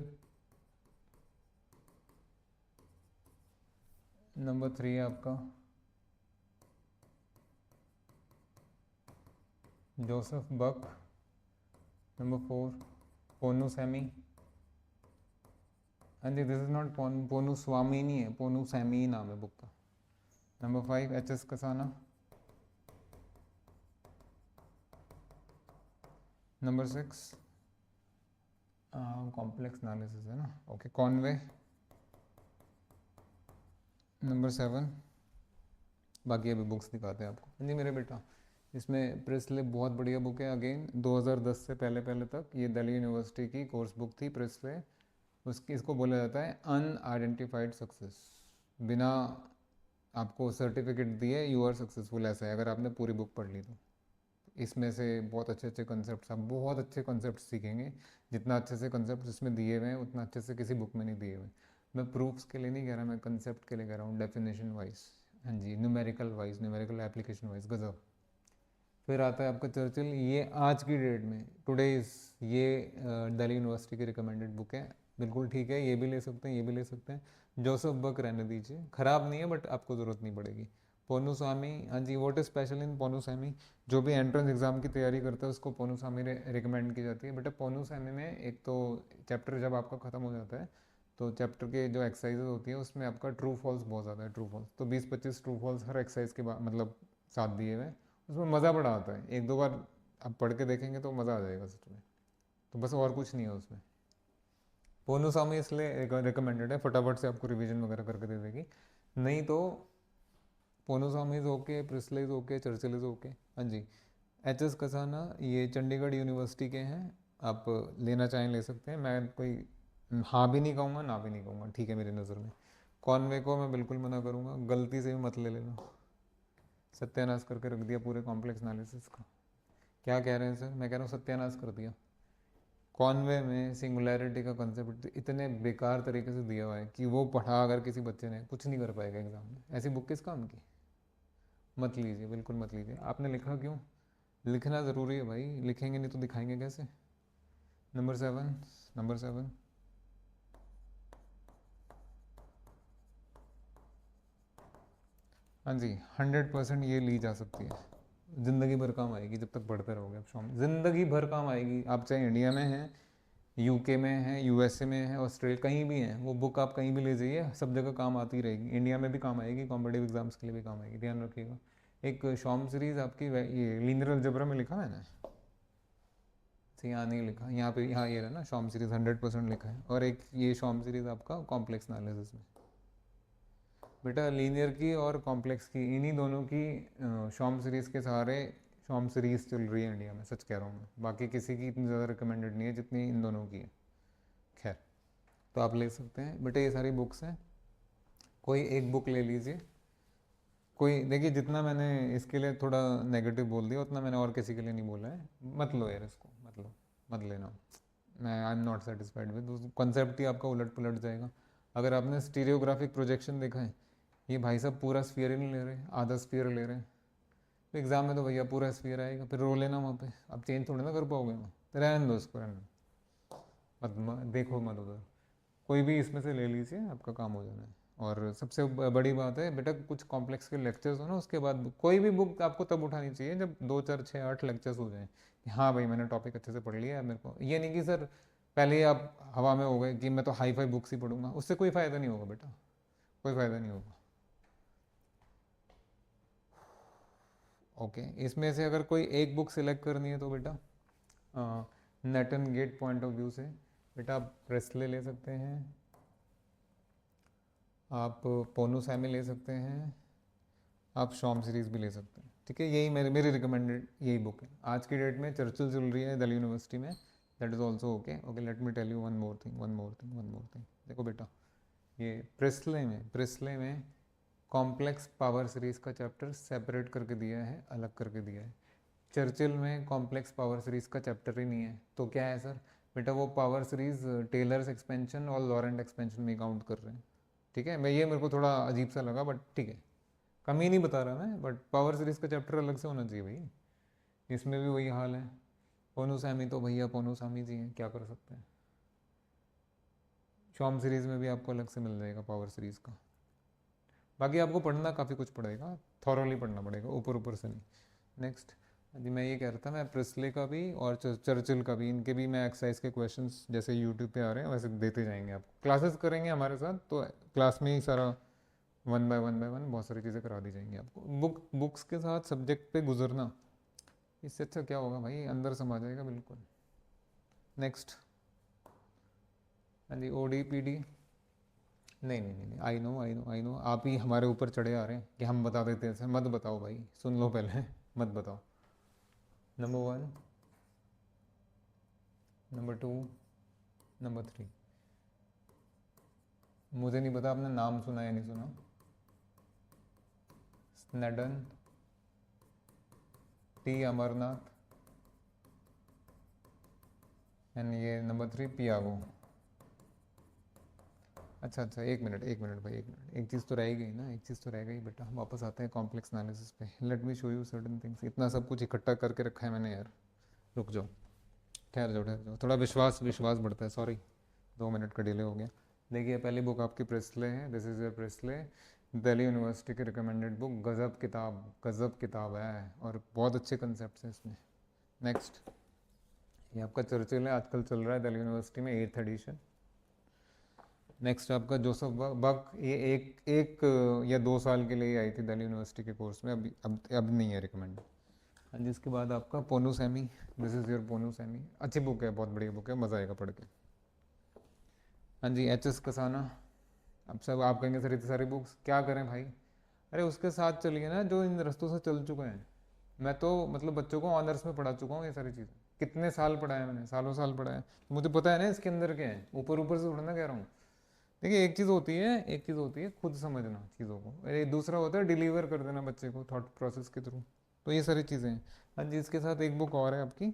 नंबर 3 है आपका जोसेफ बक, नंबर 4 पोनू सैमी, हाँ जी, दिस इज नॉट पोनू स्वामी नहीं है, पोनू सैमी ही नाम है बुक का। Number 5 H S Kasana, number 6 complex analysis है ना, ओके, कॉनवे, नंबर 7। बाकी अभी बुक्स दिखाते हैं आपको। हाँ जी मेरे बेटा, इसमें प्रेसले बहुत बढ़िया बुक है। अगेन 2010 से पहले पहले तक ये दिल्ली यूनिवर्सिटी की कोर्स बुक थी प्रेसले। उसकी इसको बोला जाता है अनआइडेंटिफाइड सक्सेस। बिना आपको सर्टिफिकेट दिए यू आर सक्सेसफुल, ऐसा है अगर आपने पूरी बुक पढ़ ली तो। इसमें से बहुत अच्छे अच्छे कंसेप्ट, आप बहुत अच्छे कंसेप्ट सीखेंगे। जितना अच्छे से कंसेप्ट इसमें दिए हुए हैं उतना अच्छे से किसी बुक में नहीं दिए हुए। मैं प्रूफ्स के लिए नहीं कह रहा, मैं कंसेप्ट के लिए कह रहा हूँ, डेफिनेशन वाइज, हाँ जी, numerical wise, numerical application wise, गजब। फिर आता है आपका चर्चिल, ये आज की डेट में टुडेज, ये दिल्ली यूनिवर्सिटी की रिकमेंडेड बुक है, बिल्कुल ठीक है, ये भी ले सकते हैं, ये भी ले सकते हैं। जोसेफ बक रहने दीजिए, ख़राब नहीं है बट आपको ज़रूरत नहीं पड़ेगी। पोनूसामी, हाँ जी, व्हाट इज स्पेशल इन पोनूसामी, जो भी एंट्रेंस एग्जाम की तैयारी करता है उसको पोनूसामी रिकमेंड की जाती है। बेटा पोनूसामी में एक तो चैप्टर जब आपका ख़त्म हो जाता है तो चैप्टर के जो एक्सरसाइजेज होती है उसमें आपका ट्रू फॉल्स बहुत ज़्यादा है, ट्रू फॉल्स तो 20-25 ट्रू फॉल्स हर एक्सरसाइज के बाद मतलब साथ दिए हुए हैं। उसमें मज़ा बड़ा आता है, एक दो बार आप पढ़ के देखेंगे तो मज़ा आ जाएगा सच में। तो बस और कुछ नहीं है उसमें। पोनूसामी इसलिए रिकमेंडेड है, फटाफट से आपको रिवीजन वगैरह करके दे देगी। नहीं तो Ponnusamy is okay, Presley is okay, Churchill is okay, हाँ जी। एच एस कसाना ये चंडीगढ़ यूनिवर्सिटी के हैं, आप लेना चाहें ले सकते हैं, मैं कोई हाँ भी नहीं कहूँगा ना भी नहीं कहूँगा, ठीक है मेरी नज़र में। कॉन्वे को मैं बिल्कुल मना करूँगा, गलती से भी मत ले लेना। सत्यानाश करके रख दिया पूरे कॉम्प्लेक्स एनालिसिस का। क्या कह रहे हैं सर? मैं कह रहा हूँ सत्यानाश कर दिया। कॉन्वे में सिंगुलैरिटी का कंसेप्ट इतने बेकार तरीके से दिया हुआ है कि वो पढ़ा अगर किसी बच्चे ने कुछ नहीं कर पाएगा एग्जाम में। ऐसी बुक किस काम की? मत लीजिए, बिल्कुल मत लीजिए। आपने लिखा क्यों? लिखना ज़रूरी है भाई, लिखेंगे नहीं तो दिखाएंगे कैसे? नंबर 7, नंबर 7, हाँ जी, 100% ये ली जा सकती है, ज़िंदगी भर काम आएगी जब तक पढ़ते रहोगे आप शाम, ज़िंदगी भर काम आएगी। आप चाहे इंडिया में हैं, यूके में है, यूएसए में है, ऑस्ट्रेलिया, कहीं भी हैं, वो बुक आप कहीं भी ले जाइए, सब जगह काम आती रहेगी। इंडिया में भी काम आएगी, कॉम्पिटेटिव एग्जाम्स के लिए भी काम आएगी, ध्यान रखिएगा। एक शॉम सीरीज़ आपकी ये लीनियर अलजेब्रा में लिखा है ना, तो यहाँ नहीं लिखा, यहाँ पे, यहाँ ये रहा ना शॉम सीरीज़ 100% लिखा है। और एक ये शॉम सीरीज़ आपका कॉम्प्लेक्स एनालिसिस में। बेटा लीनियर की और कॉम्प्लेक्स की, इन्हीं दोनों की शॉम सीरीज़ के सहारे शॉम सीरीज़ चल रही है इंडिया में, सच कह रहा हूँ मैं। बाकी किसी की इतनी ज़्यादा रिकमेंडेड नहीं है जितनी इन दोनों की है। खैर, तो आप ले सकते हैं बेटा, ये सारी बुक्स हैं, कोई एक बुक ले लीजिए। कोई देखिए, जितना मैंने इसके लिए थोड़ा नेगेटिव बोल दिया उतना मैंने और किसी के लिए नहीं बोला है। मत लो यार इसको, मत लो, मत लेना। मैं I am not satisfied with concept ही आपका उलट पुलट जाएगा। अगर आपने स्टीरियोग्राफिक प्रोजेक्शन देखा है, ये भाई साहब पूरा स्फीयर ही नहीं ले रहे, आधा स्फीयर ले रहे हैं। तो एग्जाम में तो भैया पूरा स्फीयर आएगा, फिर रो लेना वहाँ पे, आप चेंज थोड़ी ना कर पाओगे वहाँ, तो रहने दो इसको, रहने दो, देखो मत उधर। कोई भी इसमें से ले लीजिए, आपका काम हो जाना है। और सबसे बड़ी बात है बेटा, कुछ कॉम्प्लेक्स के लेक्चर्स हो ना, उसके बाद कोई भी बुक आपको तब उठानी चाहिए जब 2 4 6 8 लेक्चर्स हो जाएं कि हाँ भाई मैंने टॉपिक अच्छे से पढ़ लिया है। मेरे को ये नहीं कि सर पहले ही आप हवा में हो गए कि मैं तो हाई फाई बुक्स ही पढ़ूंगा, उससे कोई फ़ायदा नहीं होगा बेटा, कोई फ़ायदा नहीं होगा। ओके, इसमें से अगर कोई एक बुक सिलेक्ट करनी है तो बेटा NET and GATE point of view से बेटा आप प्रेस्ले ले सकते हैं, आप पोनू सैमी ले सकते हैं, आप शॉम सीरीज़ भी ले सकते हैं। ठीक है, यही मेरी रिकमेंडेड यही बुक है। आज की डेट में चर्चिल चल रही है दिल्ली यूनिवर्सिटी में, that is also okay. Okay, let me tell you one more thing, one more thing, one more thing. देखो बेटा, ये प्रेस्ले में कॉम्प्लेक्स पावर सीरीज़ का चैप्टर सेपरेट करके दिया है, अलग करके दिया है। चर्चिल में कॉम्प्लेक्स पावर सीरीज़ का चैप्टर ही नहीं है, तो क्या है सर? बेटा वो पावर सीरीज़ टेलर्स एक्सपेंशन और लॉरेंट एक्सपेंशन में काउंट कर रहे हैं। ठीक है, मैं ये मेरे को थोड़ा अजीब सा लगा, बट ठीक है, कमी नहीं बता रहा मैं, बट पावर सीरीज़ का चैप्टर अलग से होना चाहिए भाई। इसमें भी वही हाल है। पोनू सैमी तो भैया पोनू सामी जी हैं, क्या कर सकते हैं। शॉम सीरीज़ में भी आपको अलग से मिल जाएगा पावर सीरीज़ का। बाकी आपको पढ़ना काफ़ी कुछ पड़ेगा, थॉरली पढ़ना पड़ेगा, ऊपर ऊपर से नहीं। नेक्स्ट जी, मैं ये कह रहा था, मैं प्रिस्ले का भी और चर्चिल का भी, इनके भी मैं एक्सरसाइज के क्वेश्चंस जैसे यूट्यूब पे आ रहे हैं वैसे देते जाएंगे आपको। क्लासेस करेंगे हमारे साथ तो क्लास में ही सारा वन बाय वन बहुत सारी चीज़ें करा दी जाएंगी आपको। बुक्स के साथ सब्जेक्ट पे गुजरना, इससे अच्छा क्या होगा भाई, अंदर समा जाएगा बिल्कुल। नेक्स्ट, हाँ जी, ओ डी पी डी, नहीं, आई नो आप ही हमारे ऊपर चढ़े आ रहे हैं कि हम बता देते हैं सर। मत बताओ भाई, सुन लो पहले मत बताओ। नंबर 1, नंबर 2, नंबर 3, मुझे नहीं पता आपने नाम सुना या नहीं सुना। स्नेडन, टी अमरनाथ, एंड ये नंबर 3 पियागो। अच्छा, एक मिनट भाई, एक चीज़ तो रह गई ना, एक चीज़ तो रह गई बेटा। हम वापस आते हैं कॉम्प्लेक्स एनालिसिस पे। Let me show you certain things. इतना सब कुछ इकट्ठा करके रखा है मैंने यार, रुक जाओ, ठहर जाओ, थोड़ा विश्वास विश्वास बढ़ता है। सॉरी, 2 मिनट का डिले हो गया। देखिए, पहली बुक आपकी प्रेस्ले है, this is your Presley, Delhi university की रिकमेंडेड बुक। गज़ब किताब है और बहुत अच्छे कंसेप्ट हैं इसमें। नेक्स्ट, ये आपका चर्चिल है, आजकल चल रहा है दिल्ली यूनिवर्सिटी में 8th एडिशन। नेक्स्ट आपका जोसेफ बक, ये एक या 2 साल के लिए आई थी दिल्ली यूनिवर्सिटी के कोर्स में, अब नहीं है रिकमेंड। हाँ, जिसके बाद आपका Ponnusamy, this is your Ponnusamy. अच्छी बुक है, बहुत बढ़िया बुक है, मज़ा आएगा पढ़ के। हाँ जी, एच एस कसाना। अब सब आप कहेंगे सर इतनी सारी बुक्स क्या करें भाई? अरे उसके साथ चलिए ना जो इन रास्तों से चल चुके हैं। मैं तो मतलब बच्चों को ऑनर्स में पढ़ा चुका हूँ ये सारी चीज़ें। कितने साल पढ़ाया मैंने, सालों साल पढ़ाया, तो मुझे पता है ना इसके अंदर क्या है। ऊपर ऊपर से थोड़ा ना कह रहा हूँ। देखिए, एक चीज़ होती है खुद समझना चीज़ों को, अरे दूसरा होता है डिलीवर कर देना बच्चे को थॉट प्रोसेस के थ्रू। तो ये सारी चीज़ें हैं। हाँ जी, इसके साथ एक बुक और है आपकी,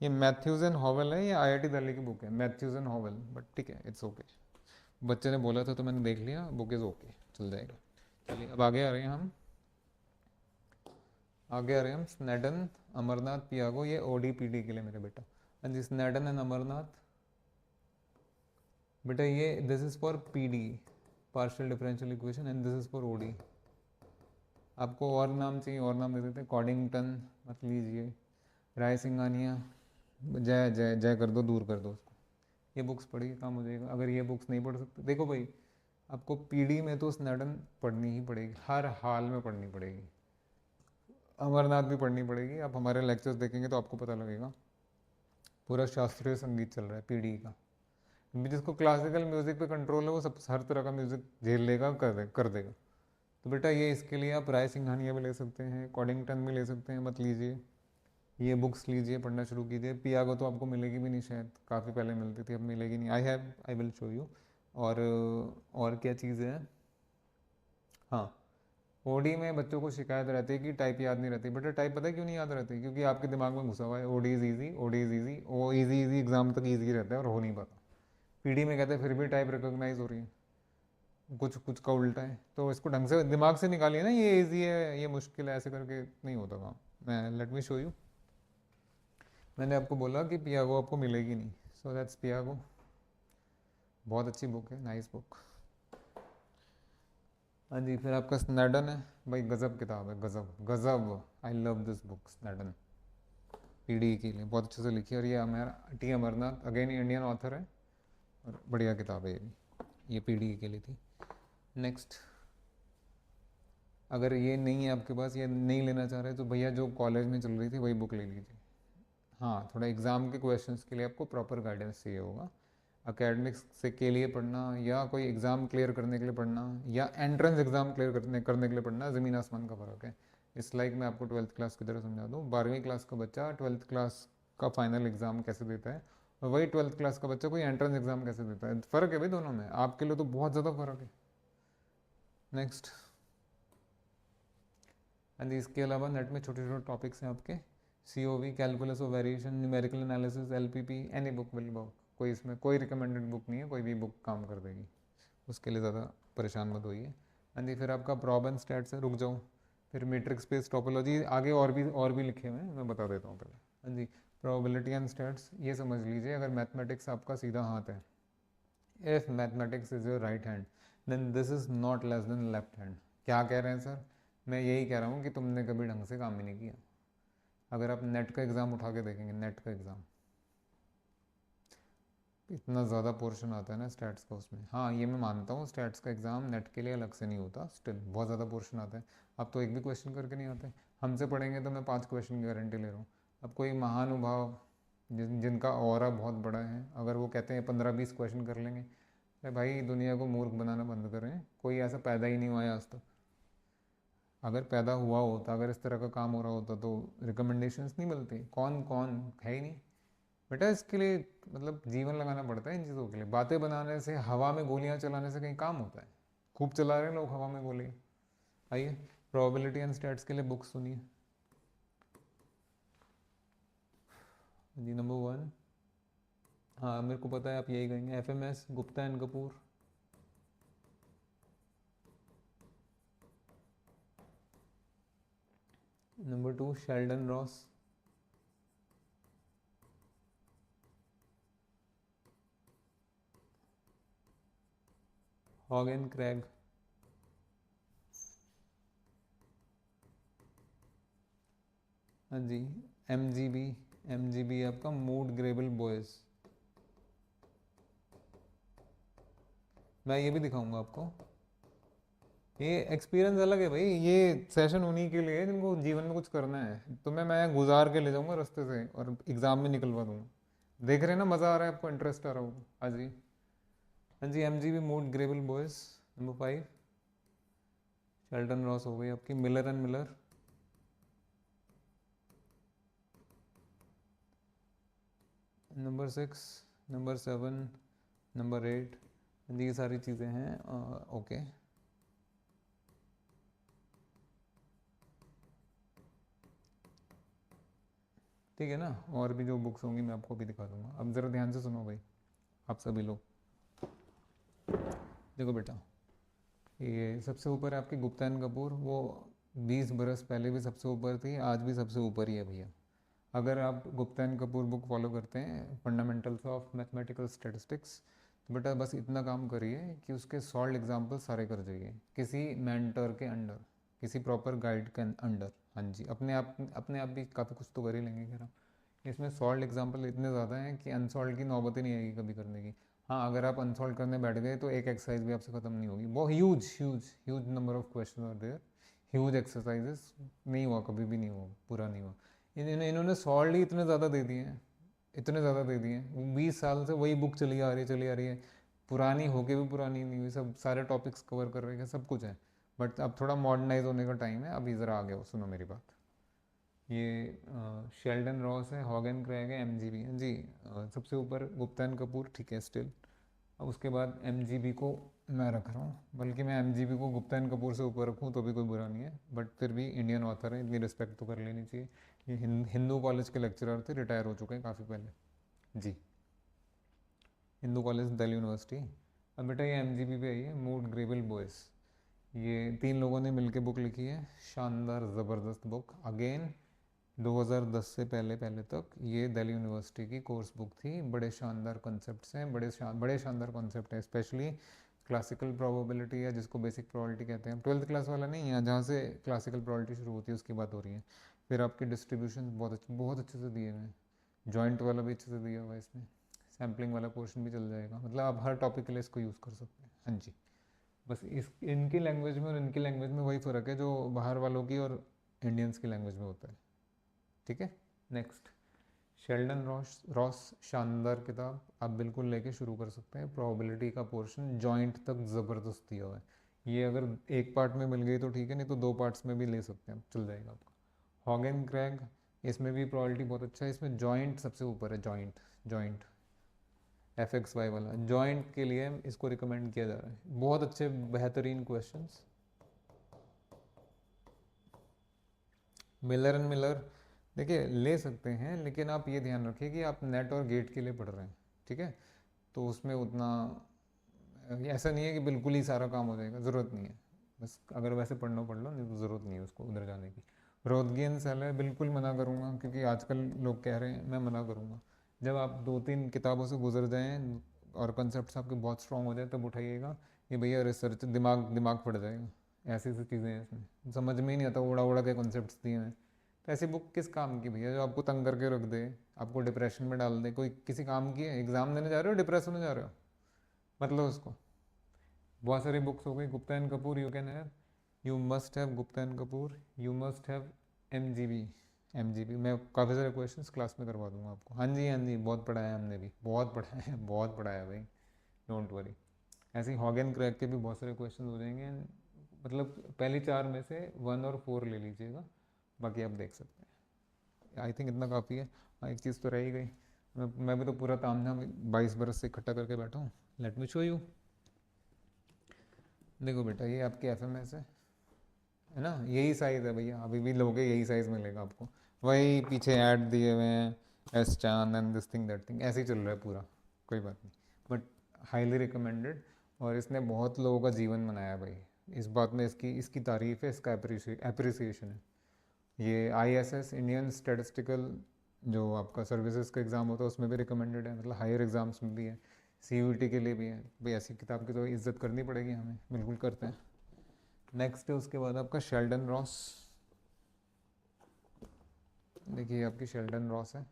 ये मैथ्यूज एंड हॉवेल है, ये आईआईटी दिल्ली की बुक है, मैथ्यूज एंड हॉवेल, बट ठीक है, इट्स ओके। बच्चे ने बोला था तो मैंने देख लिया, बुक इज़ ओके, चल जाएगा। चलिए अब आगे आ रहे हैं हम स्नेडन, अमरनाथ, पियागो, ये ओडीपीडी के लिए मेरे बेटा। हाँ जी, स्नेडन एंड अमरनाथ बेटा, ये this is for PD, partial differential equation, and this is for OD. आपको और नाम चाहिए और नाम दे देते हैं, कॉडिंगटन मत लीजिए, राय सिंघानिया, जय जय जय कर दो, दूर कर दो उसको। ये बुक्स पढ़िए, काम हो जाएगा। अगर ये बुक्स नहीं पढ़ सकते, देखो भाई, आपको पीडी में तो स्नेडन पढ़नी ही पड़ेगी, हर हाल में पढ़नी पड़ेगी। अमरनाथ भी पढ़नी पड़ेगी। आप हमारे लेक्चर्स देखेंगे तो आपको पता लगेगा, पूरा शास्त्रीय संगीत चल रहा है पीडी का। जिसको क्लासिकल म्यूज़िक पे कंट्रोल है वो सब हर तरह का म्यूज़िक झेल लेगा, कर देगा। तो बेटा ये इसके लिए आप राय सिंघानिया भी ले सकते हैं, कॉडिंगटन भी ले सकते हैं, मत लीजिए। ये बुक्स लीजिए, पढ़ना शुरू कीजिए। पियागो तो आपको मिलेगी भी नहीं शायद, काफ़ी पहले मिलती थी, अब मिलेगी नहीं। I will show you. और क्या चीज़ है, हाँ, ओडी में बच्चों को शिकायत रहती है कि टाइप याद नहीं रहती। बेटा टाइप पता है क्यों नहीं याद रहती? क्योंकि आपके दिमाग में घुसा हुआ है OD is easy, OD is easy, oh easy easy exam तक ईजी रहता है और हो नहीं पाता। पीडी में कहते हैं फिर भी टाइप रिकॉग्नाइज हो रही है, कुछ कुछ का उल्टा है। तो इसको ढंग से दिमाग से निकालिए ना, ये इजी है ये मुश्किल है, ऐसे करके नहीं होता काम। मैं लेट मी शो यू। मैंने आपको बोला कि पियागो आपको मिलेगी नहीं, सो दैट्स पियागो। बहुत अच्छी बुक है, नाइस बुक। हाँ जी, फिर आपका स्नेडन है भाई, गज़ब किताब है, गज़ब गज़ब, I love this book Sneddon. PD के लिए बहुत अच्छे से लिखी है, और ये हमारा T Amarnath again Indian author है और बढ़िया किताब है ये भी, ये पीडी के लिए थी। नेक्स्ट, अगर ये नहीं है आपके पास, ये नहीं लेना चाह रहे तो भैया जो कॉलेज में चल रही थी वही बुक ले लीजिए। हाँ, थोड़ा एग्ज़ाम के क्वेश्चंस के लिए आपको प्रॉपर गाइडेंस चाहिए होगा। अकेडमिक्स से के लिए पढ़ना या कोई एग्ज़ाम क्लियर करने के लिए पढ़ना या एंट्रेंस एग्ज़ाम क्लियर करने के लिए पढ़ना, ज़मीन आसमान का फ़र्क है। इस लाइक मैं आपको 12th क्लास की तरह समझा दूँ। 12वीं क्लास का बच्चा 12th क्लास का फाइनल एग्ज़ाम कैसे देता है, और वही 12th क्लास का बच्चा कोई एंट्रेंस एग्ज़ाम कैसे देता है, फ़र्क है भाई दोनों में, आपके लिए तो बहुत ज़्यादा फ़र्क है। नेक्स्ट, एंड इसके अलावा नेट में छोटे छोटे टॉपिक्स हैं आपके, COV, calculus of variation, numerical analysis, LPP, any book will work. कोई इसमें कोई रिकमेंडेड बुक नहीं है, कोई भी बुक काम कर देगी, उसके लिए ज़्यादा परेशान मत होइए। एंड फिर आपका प्रॉब एंड स्टैट्स है, रुक जाओ, फिर मैट्रिक्स स्पेस टोपोलॉजी आगे और भी लिखे हुए हैं, मैं बता देता हूँ पहले। हाँ जी, प्रोबेबिलिटी एंड स्टैट्स ये समझ लीजिए, अगर मैथमेटिक्स आपका सीधा हाथ है, if mathematics is your right hand then this is not less than left hand. क्या कह रहे हैं सर? मैं यही कह रहा हूँ कि तुमने कभी ढंग से काम ही नहीं किया। अगर आप नेट का एग्ज़ाम उठा के देखेंगे, नेट का एग्ज़ाम इतना ज़्यादा पोर्शन आता है ना स्टैट्स का उसमें। हाँ, ये मैं मानता हूँ स्टैट्स का एग्ज़ाम नेट के लिए अलग से नहीं होता, स्टिल बहुत ज़्यादा पोर्शन आता है। अब तो एक भी क्वेश्चन करके नहीं आते, हमसे पढ़ेंगे तो मैं 5 क्वेश्चन की गारंटी ले रहा हूँ। अब कोई महानुभाव जिनका ऑरा बहुत बड़ा है, अगर वो कहते हैं 15-20 क्वेश्चन कर लेंगे, अरे भाई दुनिया को मूर्ख बनाना बंद करें, कोई ऐसा पैदा ही नहीं हुआ है आज तक। अगर पैदा हुआ होता, अगर इस तरह का काम हो रहा होता तो रिकमेंडेशंस नहीं मिलती, कौन कौन है ही नहीं बेटा। इसके लिए मतलब जीवन लगाना पड़ता है इन चीज़ों के लिए। बातें बनाने से, हवा में गोलियां चलाने से कहीं काम होता है? खूब चला रहे हैं लोग हवा में गोलियां। आइए, प्रोबेबिलिटी एंड स्टैट्स के लिए बुक सुनिए जी। नंबर 1, हाँ मेरे को पता है आप यही कहेंगे, FMS Gupta and Kapoor. Number 2, Sheldon Ross. Hogg and Craig. हाँ जी, MGB आपका मूड ग्रेबल बॉयज। मैं ये भी दिखाऊंगा आपको। ये एक्सपीरियंस अलग है भाई, ये सेशन उन्हीं के लिए जिनको जीवन में कुछ करना है। तो मैं गुजार के ले जाऊंगा रास्ते से और एग्जाम में निकलवा दूंगा। देख रहे हैं ना, मज़ा आ रहा है आपको, इंटरेस्ट आ रहा होगा। हाँ जी, हाँ जी, MGB mood Graybill boys. Number 5, Shelton Ross हो गई आपकी, Miller and Miller. Number 6, number 7, number 8, ये सारी चीज़ें हैं। ओके, ठीक है ना। और भी जो बुक्स होंगी मैं आपको भी दिखा दूंगा। अब ज़रा ध्यान से सुनो भाई, आप सभी लोग। देखो बेटा, ये सबसे ऊपर है आपकी गुप्ता एंड कपूर, वो 20 बरस पहले भी सबसे ऊपर थी, आज भी सबसे ऊपर ही है भैया। अगर आप Gupta and Kapoor book follow करते हैं, फंडामेंटल्स ऑफ मैथमेटिकल स्टैटिस्टिक्स, तो बेटा बस इतना काम करिए कि उसके सॉल्व एग्जाम्पल सारे कर जाइए, किसी मेंटर के अंडर, किसी प्रॉपर गाइड के अंडर। हाँ जी, अपने आप भी काफ़ी कुछ तो कर ही लेंगे। कह रहा इसमें सॉल्व एग्जाम्पल इतने ज़्यादा हैं कि अनसॉल्व की नौबत ही नहीं आएगी कभी करने की। हाँ, अगर आप अनसॉल्व करने बैठ गए तो एक एक्सरसाइज भी आपसे ख़त्म नहीं होगी। बहुत huge huge huge number of question are there, huge exercises. नहीं हुआ, कभी भी नहीं हुआ, पूरा नहीं हुआ। इन्होंने सॉल्व ही इतने ज़्यादा दे दिए हैं, इतने ज़्यादा दे दिए हैं। 20 साल से वही बुक चली आ रही है, पुरानी होके भी पुरानी नहीं हुई, सब सारे टॉपिक्स कवर कर रहे हैं, सब कुछ है। बट अब थोड़ा मॉडर्नाइज होने का टाइम है, अभी ज़रा आगे हो, सुनो मेरी बात। ये शेल्डन रॉस है, हॉगन क्रैग है, MGB जी। सबसे ऊपर गुप्ता एंड कपूर, ठीक है स्टिल। अब उसके बाद MGB को मैं रख रहा हूँ, बल्कि मैं MGB को गुप्ता एंड कपूर से ऊपर रखूँ तो भी कोई बुरा नहीं है, बट फिर भी इंडियन ऑथर है, इतनी रिस्पेक्ट तो कर लेनी चाहिए। ये हिंदू कॉलेज के लेक्चरर थे, रिटायर हो चुके हैं काफ़ी पहले जी, हिंदू कॉलेज दिल्ली यूनिवर्सिटी। अब बेटा ये MGB पे आई है, मूड ग्रेबल बॉयस। ये 3 लोगों ने मिलके बुक लिखी है, शानदार ज़बरदस्त बुक। अगेन 2010 से पहले पहले तक ये दिल्ली यूनिवर्सिटी की कोर्स बुक थी। बड़े शानदार कॉन्सेप्ट्स हैं, बड़े शानदार कॉन्सेप्ट हैं, स्पेशली क्लासिकल प्रोबेबिलिटी है जिसको बेसिक प्रोबेबिलिटी कहते हैं। 12th क्लास वाला नहीं है, जहाँ से क्लासिकल प्रोबेबिलिटी शुरू होती है उसकी बात हो रही है। फिर आपके डिस्ट्रीब्यूशन बहुत अच्छे से दिए हुए हैं, जॉइंट वाला भी अच्छे से दिया हुआ है इसमें, सैम्पलिंग वाला पोर्शन भी चल जाएगा, मतलब आप हर टॉपिक के लिए इसको यूज़ कर सकते हैं। हाँ जी, बस इस इनकी लैंग्वेज में और इनकी लैंग्वेज में वही फ़र्क है जो बाहर वालों की और इंडियंस की लैंग्वेज में होता है। ठीक है, नेक्स्ट शेल्डन रॉस रॉस शानदार किताब, आप बिल्कुल लेके शुरू कर सकते हैं। प्रोबेबिलिटी का पोर्शन जॉइंट तक ज़बरदस्त दिया हुआ है, ये अगर एक पार्ट में मिल गई तो ठीक है, नहीं तो 2 पार्ट्स में भी ले सकते हैं, चल जाएगा आपका। हॉगन क्रैग, इसमें भी प्रोबेबिलिटी बहुत अच्छा है, इसमें जॉइंट सबसे ऊपर है, जॉइंट जॉइंट FXY वाला जॉइंट के लिए इसको रिकमेंड किया जा रहा है। बहुत अच्छे बेहतरीन क्वेश्चंस। मिलर एंड मिलर देखिए ले सकते हैं, लेकिन आप ये ध्यान रखिए कि आप नेट और गेट के लिए पढ़ रहे हैं, ठीक है, तो उसमें उतना ऐसा नहीं है कि बिल्कुल ही सारा काम हो जाएगा, ज़रूरत नहीं है, बस अगर वैसे पढ़ना पढ़ लो, नहीं तो ज़रूरत नहीं है उसको उधर जाने की। रोदगियन सेल है, बिल्कुल मना करूँगा, क्योंकि आजकल लोग कह रहे हैं, मैं मना करूँगा। जब आप 2-3 किताबों से गुजर जाएँ और कंसेप्ट आपके बहुत स्ट्रॉन्ग हो जाए तब उठाइएगा, ये भैया रिसर्च दिमाग दिमाग पड़ जाएगा, ऐसी ऐसी चीज़ें हैं इसमें, समझ में ही नहीं आता, उड़ा उड़ा के कॉन्सेप्ट्स दिए हैं। तो ऐसी बुक किस काम की भैया, जो आपको तंग करके रख दे, आपको डिप्रेशन में डाल दे, कोई किसी काम की है? एग्ज़ाम देने जा रहे हो, डिप्रेस होने जा रहे हो, मतलब उसको। बहुत सारी बुक्स हो गई, Gupta and Kapoor, you can have, you must have Gupta and Kapoor, you must have MGB। मैं काफ़ी सारे क्वेश्चंस क्लास में करवा दूंगा आपको। हाँ जी हाँ जी, बहुत पढ़ा है हमने भी, बहुत पढ़ा है, बहुत पढ़ा है भाई, डोंट वरी। ऐसे ही हॉगन क्रैक के भी बहुत सारे क्वेश्चन हो जाएंगे, मतलब पहली 4 में से 1 और 4 ले लीजिएगा, बाकी आप देख सकते हैं। आई थिंक इतना काफ़ी है। हाँ, एक चीज़ तो रह ही गई, मैं भी तो पूरा तामझाम 22 बरस से इकट्ठा करके बैठा हूँ। Let me show you. देखो बेटा, ये आपकी FMS है ना, यही साइज़ है भैया, अभी भी लोगे यही साइज़ मिलेगा आपको, वही पीछे ऐड दिए हुए हैं, एस चांद and this thing that thing, ऐसे ही चल रहा है पूरा, कोई बात नहीं, बट हाईली रिकमेंडेड। और इसने बहुत लोगों का जीवन बनाया भाई, इस बात में इसकी इसकी तारीफ़ है, इसका अप्रिसिएशन है। ये ISS इंडियन स्टेटिस्टिकल जो आपका सर्विसेज का एग्ज़ाम होता है उसमें भी रिकमेंडेड है, मतलब हायर एग्ज़ाम्स में भी है, CUET के लिए भी है भाई। ऐसी किताब की तो इज्जत करनी पड़ेगी हमें, बिल्कुल करते हैं। नेक्स्ट है उसके बाद आपका शेल्डन रॉस, देखिए आपकी शेल्डन रॉस है,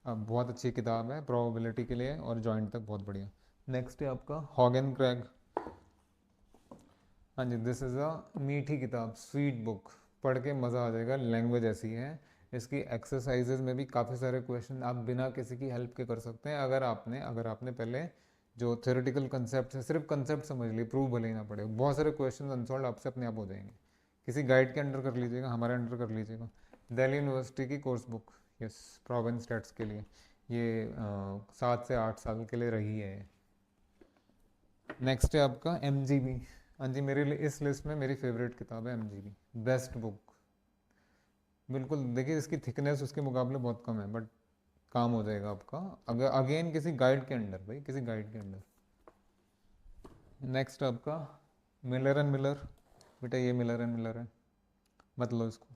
अब बहुत अच्छी किताब है प्रोबेबिलिटी के लिए और जॉइंट तक बहुत बढ़िया। नेक्स्ट है आपका हॉगन क्रैग, हाँ जी, दिस इज़ अ मीठी किताब, स्वीट बुक, पढ़ के मज़ा आ जाएगा, लैंग्वेज ऐसी है, इसकी एक्सरसाइजेज में भी काफ़ी सारे क्वेश्चन आप बिना किसी की हेल्प के कर सकते हैं, अगर आपने पहले जो थ्योरेटिकल कंसेप्ट है, सिर्फ कंसेप्ट समझ लिए, प्रूव भले ही ना पड़े, बहुत सारे क्वेश्चन अनसॉल्व आपसे अपने आप हो जाएंगे। किसी गाइड के अंडर कर लीजिएगा, हमारे अंडर कर लीजिएगा, दिल्ली यूनिवर्सिटी की course book, yes, province states के लिए, ये 7 से 8 साल के लिए रही है। नेक्स्ट है आपका MGB, हाँ जी, मेरे लिए इस लिस्ट में मेरी फेवरेट किताब है MGB, बेस्ट बुक, बिल्कुल। देखिए इसकी थिकनेस उसके मुकाबले बहुत कम है, बट काम हो जाएगा आपका, अगर अगेन किसी गाइड के अंडर, भाई किसी गाइड के अंडर। नेक्स्ट आपका मिलर एंड मिलर, बेटा ये मिलर एंड मिलर है, मत लो इसको।